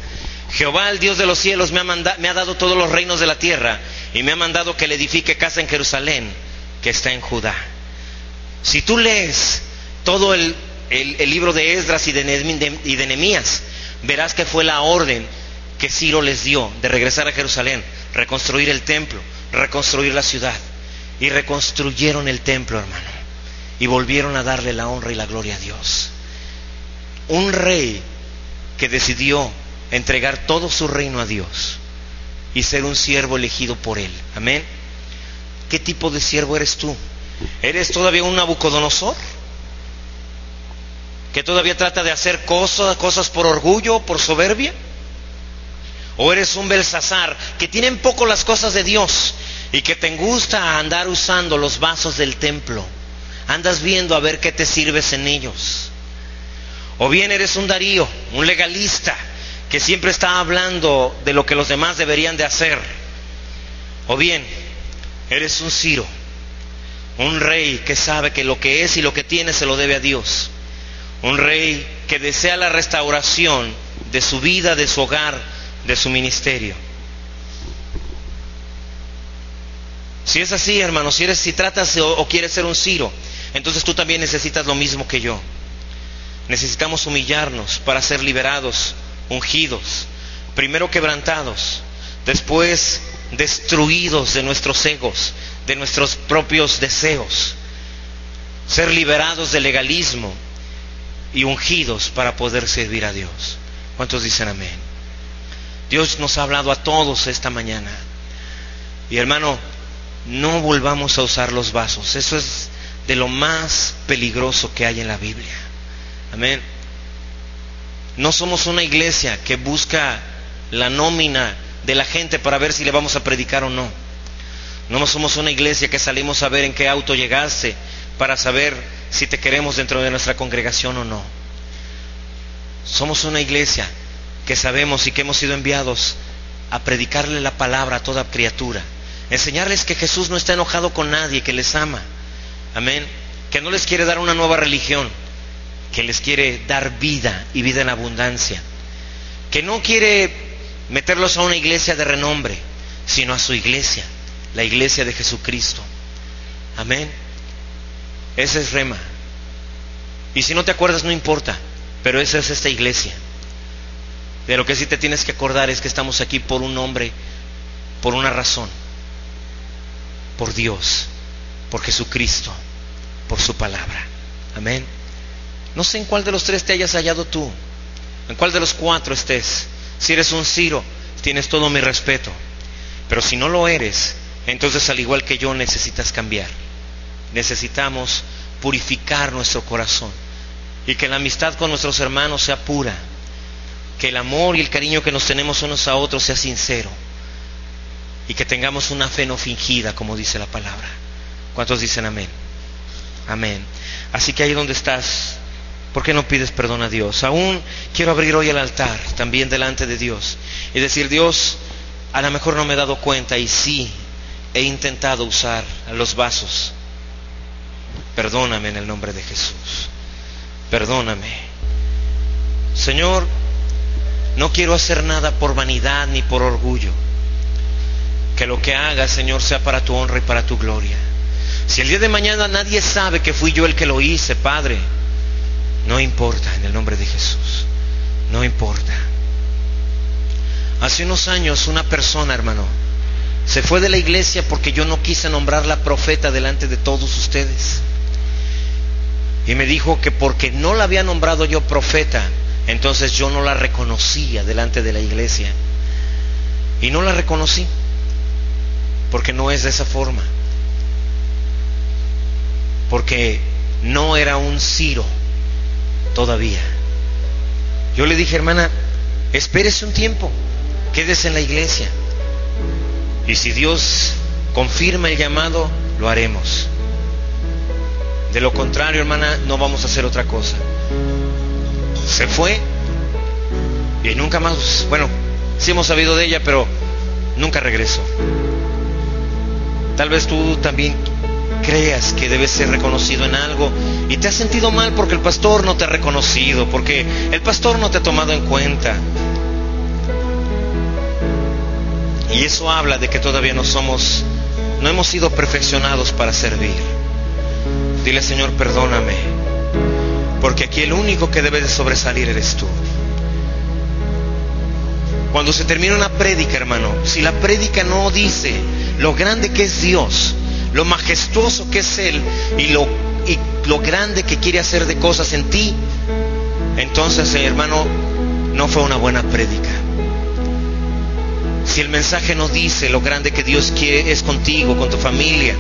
Jehová, el Dios de los cielos, me ha dado todos los reinos de la tierra, y me ha mandado que le edifique casa en Jerusalén, que está en Judá. Si tú lees todo el libro de Esdras y de Nehemías, verás que fue la orden que Ciro les dio de regresar a Jerusalén, reconstruir el templo, reconstruir la ciudad. Y reconstruyeron el templo, hermano, y volvieron a darle la honra y la gloria a Dios. Un rey que decidió entregar todo su reino a Dios y ser un siervo elegido por Él. Amén. ¿Qué tipo de siervo eres tú? ¿Eres todavía un Nabucodonosor, que todavía trata de hacer cosas por orgullo, por soberbia? ¿O eres un Belsasar, que tiene en poco las cosas de Dios y que te gusta andar usando los vasos del templo? Andas viendo a ver qué te sirves en ellos. O bien eres un Darío, un legalista, que siempre está hablando de lo que los demás deberían de hacer. O bien eres un Ciro, un rey que sabe que lo que es y lo que tiene se lo debe a Dios. Un rey que desea la restauración de su vida, de su hogar, de su ministerio. Si es así, hermano, si tratas o quieres ser un Ciro, entonces tú también necesitas lo mismo que yo. Necesitamos humillarnos para ser liberados, ungidos, primero quebrantados, después destruidos de nuestros egos, de nuestros propios deseos, ser liberados del legalismo y ungidos para poder servir a Dios. ¿Cuántos dicen amén? Dios nos ha hablado a todos esta mañana. Y hermano, no volvamos a usar los vasos. Eso es de lo más peligroso que hay en la Biblia. Amén. No somos una iglesia que busca la nómina de la gente para ver si le vamos a predicar o no. No somos una iglesia que salimos a ver en qué auto llegaste para saber si te queremos dentro de nuestra congregación o no. Somos una iglesia que sabemos y que hemos sido enviados a predicarle la palabra a toda criatura, enseñarles que Jesús no está enojado con nadie, que les ama. Amén. Que no les quiere dar una nueva religión, que les quiere dar vida y vida en abundancia. Que no quiere meterlos a una iglesia de renombre, sino a su iglesia, la iglesia de Jesucristo. Amén. Ese es Rema. Y si no te acuerdas, no importa, pero esa es esta iglesia. De lo que sí te tienes que acordar es que estamos aquí por un hombre, por una razón, por Dios, por Jesucristo, por su palabra. Amén. No sé en cuál de los tres te hayas hallado tú, en cuál de los cuatro estés. Si eres un Ciro, tienes todo mi respeto, pero si no lo eres, entonces al igual que yo necesitas cambiar. Necesitamos purificar nuestro corazón y que la amistad con nuestros hermanos sea pura, que el amor y el cariño que nos tenemos unos a otros sea sincero y que tengamos una fe no fingida, como dice la palabra. ¿Cuántos dicen amén? Amén. Así que ahí donde estás, ¿por qué no pides perdón a Dios? Aún quiero abrir hoy el altar también delante de Dios y decir: Dios, a lo mejor no me he dado cuenta y sí he intentado usar los vasos. Perdóname en el nombre de Jesús. Perdóname. Señor, no quiero hacer nada por vanidad ni por orgullo. Que lo que haga, Señor, sea para tu honra y para tu gloria. Si el día de mañana nadie sabe que fui yo el que lo hice, Padre, no importa, en el nombre de Jesús. No importa. Hace unos años una persona, hermano, se fue de la iglesia porque yo no quise nombrarla profeta delante de todos ustedes. Y me dijo que porque no la había nombrado yo profeta, entonces yo no la reconocía delante de la iglesia. Y no la reconocí, porque no es de esa forma. Porque no era un Ciro todavía. Yo le dije: hermana, espérese un tiempo, quédese en la iglesia. Y si Dios confirma el llamado, lo haremos. De lo contrario, hermana, no vamos a hacer otra cosa. Se fue y nunca más, bueno, sí hemos sabido de ella, pero nunca regresó. Tal vez tú también creas que debes ser reconocido en algo y te has sentido mal porque el pastor no te ha reconocido, porque el pastor no te ha tomado en cuenta. Y eso habla de que todavía no hemos sido perfeccionados para servir. Dile: Señor, perdóname, porque aquí el único que debe de sobresalir eres tú. Cuando se termina una prédica, hermano, si la prédica no dice lo grande que es Dios, lo majestuoso que es Él y lo grande que quiere hacer de cosas en ti, entonces, hermano, no fue una buena prédica. Si el mensaje no dice lo grande que Dios quiere es contigo, con tu familia,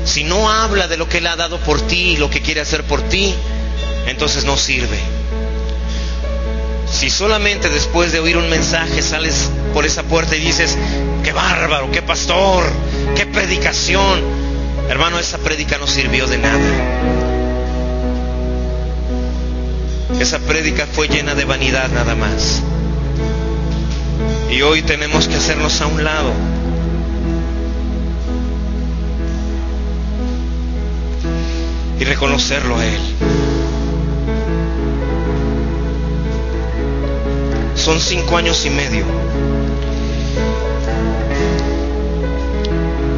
si no habla de lo que Él ha dado por ti y lo que quiere hacer por ti, entonces no sirve. Si solamente después de oír un mensaje sales por esa puerta y dices: qué bárbaro, qué pastor, qué predicación, hermano, esa prédica no sirvió de nada. Esa prédica fue llena de vanidad nada más. Y hoy tenemos que hacernos a un lado y reconocerlo a Él. Son 5 años y medio.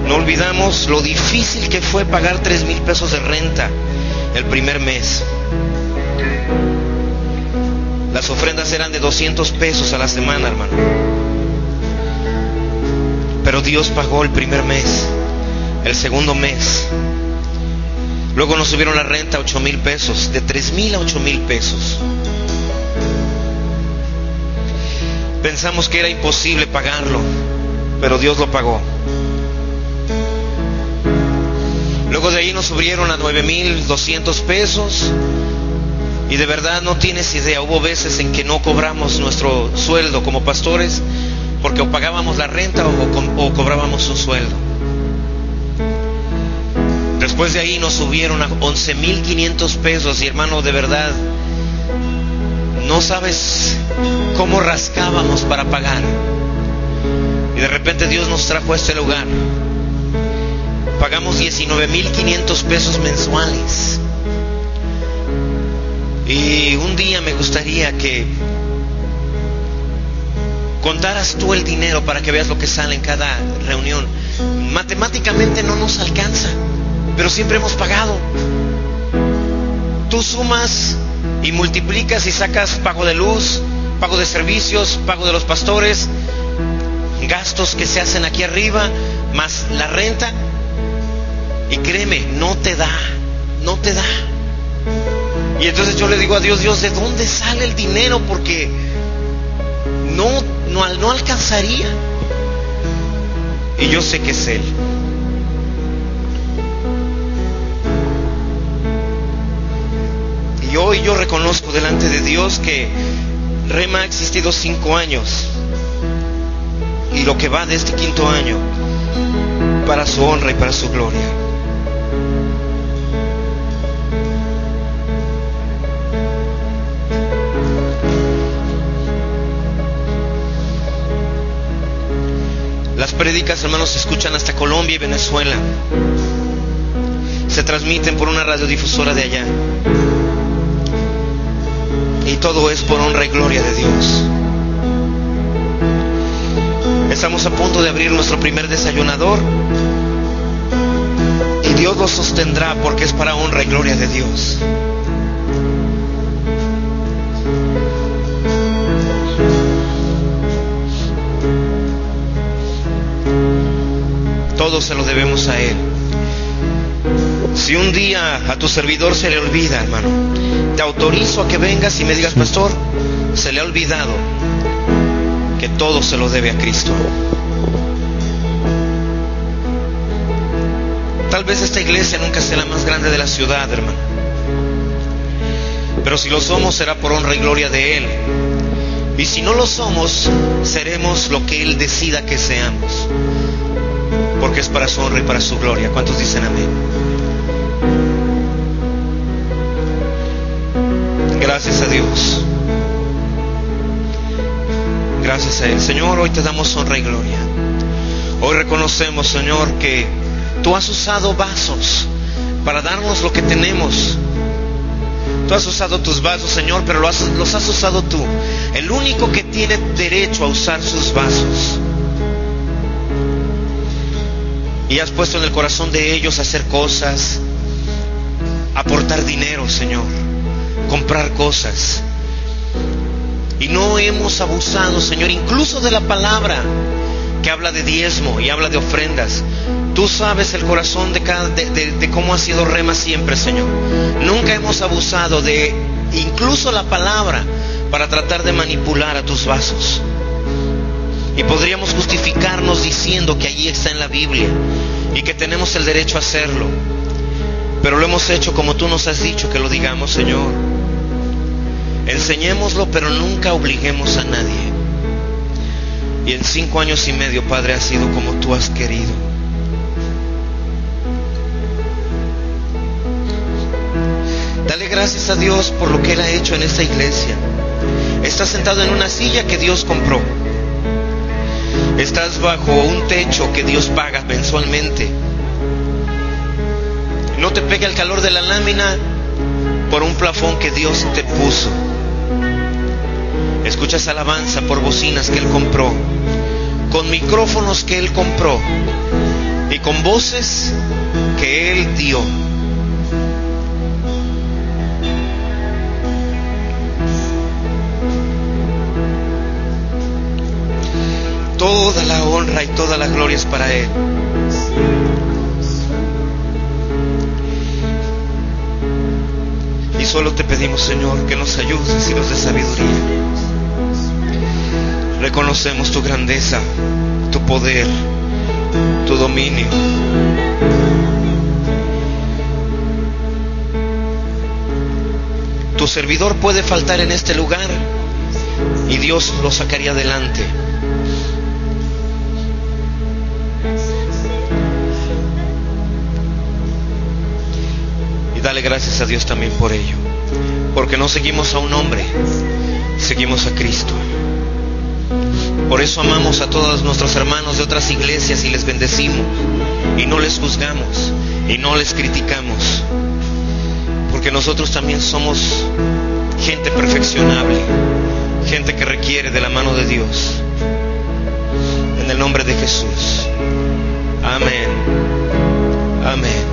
No olvidamos lo difícil que fue pagar 3,000 pesos de renta el primer mes. Las ofrendas eran de 200 pesos a la semana, hermano. Pero Dios pagó el primer mes, el segundo mes. Luego nos subieron la renta a 8,000 pesos, de 3,000 a 8,000 pesos. Pensamos que era imposible pagarlo, pero Dios lo pagó. Luego de ahí nos subieron a 9,200 pesos. Y de verdad no tienes idea, hubo veces en que no cobramos nuestro sueldo como pastores, porque o pagábamos la renta o cobrábamos un sueldo. Después de ahí nos subieron a 11,500 pesos. Y hermano, de verdad, no sabes cómo rascábamos para pagar. Y de repente Dios nos trajo a este lugar. Pagamos 19,500 pesos mensuales. Y un día me gustaría que contaras tú el dinero para que veas lo que sale en cada reunión. Matemáticamente no nos alcanza, pero siempre hemos pagado. tú sumas y multiplicas y sacas pago de luz, pago de servicios, pago de los pastores, gastos que se hacen aquí arriba, más la renta, y créeme, no te da. Y entonces yo le digo a Dios, ¿de dónde sale el dinero? Porque no alcanzaría. Y yo sé que es Él. Y hoy yo reconozco delante de Dios que Rema ha existido 5 años, y lo que va de este 5.º año, para su honra y para su gloria. Las prédicas, hermanos, se escuchan hasta Colombia y Venezuela. Se transmiten por una radiodifusora de allá. Y todo es por honra y gloria de Dios. Estamos a punto de abrir nuestro primer desayunador, y Dios lo sostendrá porque es para honra y gloria de Dios. Todo se lo debemos a Él. Si un día a tu servidor se le olvida, hermano, te autorizo a que vengas y me digas: pastor, se le ha olvidado que todo se lo debe a Cristo. Tal vez esta iglesia nunca sea la más grande de la ciudad, hermano, pero si lo somos será por honra y gloria de Él. Y si no lo somos, seremos lo que Él decida que seamos, porque es para su honra y para su gloria. ¿Cuántos dicen amén? Gracias a Dios. Gracias a Él. Señor, hoy te damos honra y gloria. Hoy reconocemos, Señor, que Tú has usado vasos para darnos lo que tenemos. Tú has usado tus vasos, Señor, pero los has usado Tú, el único que tiene derecho a usar sus vasos. Y has puesto en el corazón de ellos hacer cosas, aportar dinero, Señor, comprar cosas. Y no hemos abusado, Señor, incluso de la palabra que habla de diezmo y habla de ofrendas. Tú sabes el corazón de cómo ha sido Rema siempre, Señor. Nunca hemos abusado de incluso la palabra para tratar de manipular a tus vasos. Y podríamos justificarnos diciendo que allí está en la Biblia y que tenemos el derecho a hacerlo, pero lo hemos hecho como Tú nos has dicho que lo digamos, Señor. Enseñémoslo, pero nunca obliguemos a nadie. Y en 5 años y medio, Padre, ha sido como Tú has querido. Dale gracias a Dios por lo que Él ha hecho en esta iglesia. Estás sentado en una silla que Dios compró. Estás bajo un techo que Dios paga mensualmente. No te pega el calor de la lámina por un plafón que Dios te puso. Escuchas alabanza por bocinas que Él compró, con micrófonos que Él compró y con voces que Él dio. Toda la honra y toda la gloria es para Él. Y solo te pedimos, Señor, que nos ayudes y nos des sabiduría. Reconocemos Tu grandeza, Tu poder, Tu dominio. Tu servidor puede faltar en este lugar y Dios lo sacaría adelante. Dale gracias a Dios también por ello, porque no seguimos a un hombre, seguimos a Cristo. Por eso amamos a todos nuestros hermanos de otras iglesias y les bendecimos y no les juzgamos y no les criticamos, porque nosotros también somos gente perfeccionable, gente que requiere de la mano de Dios. En el nombre de Jesús. Amén. Amén.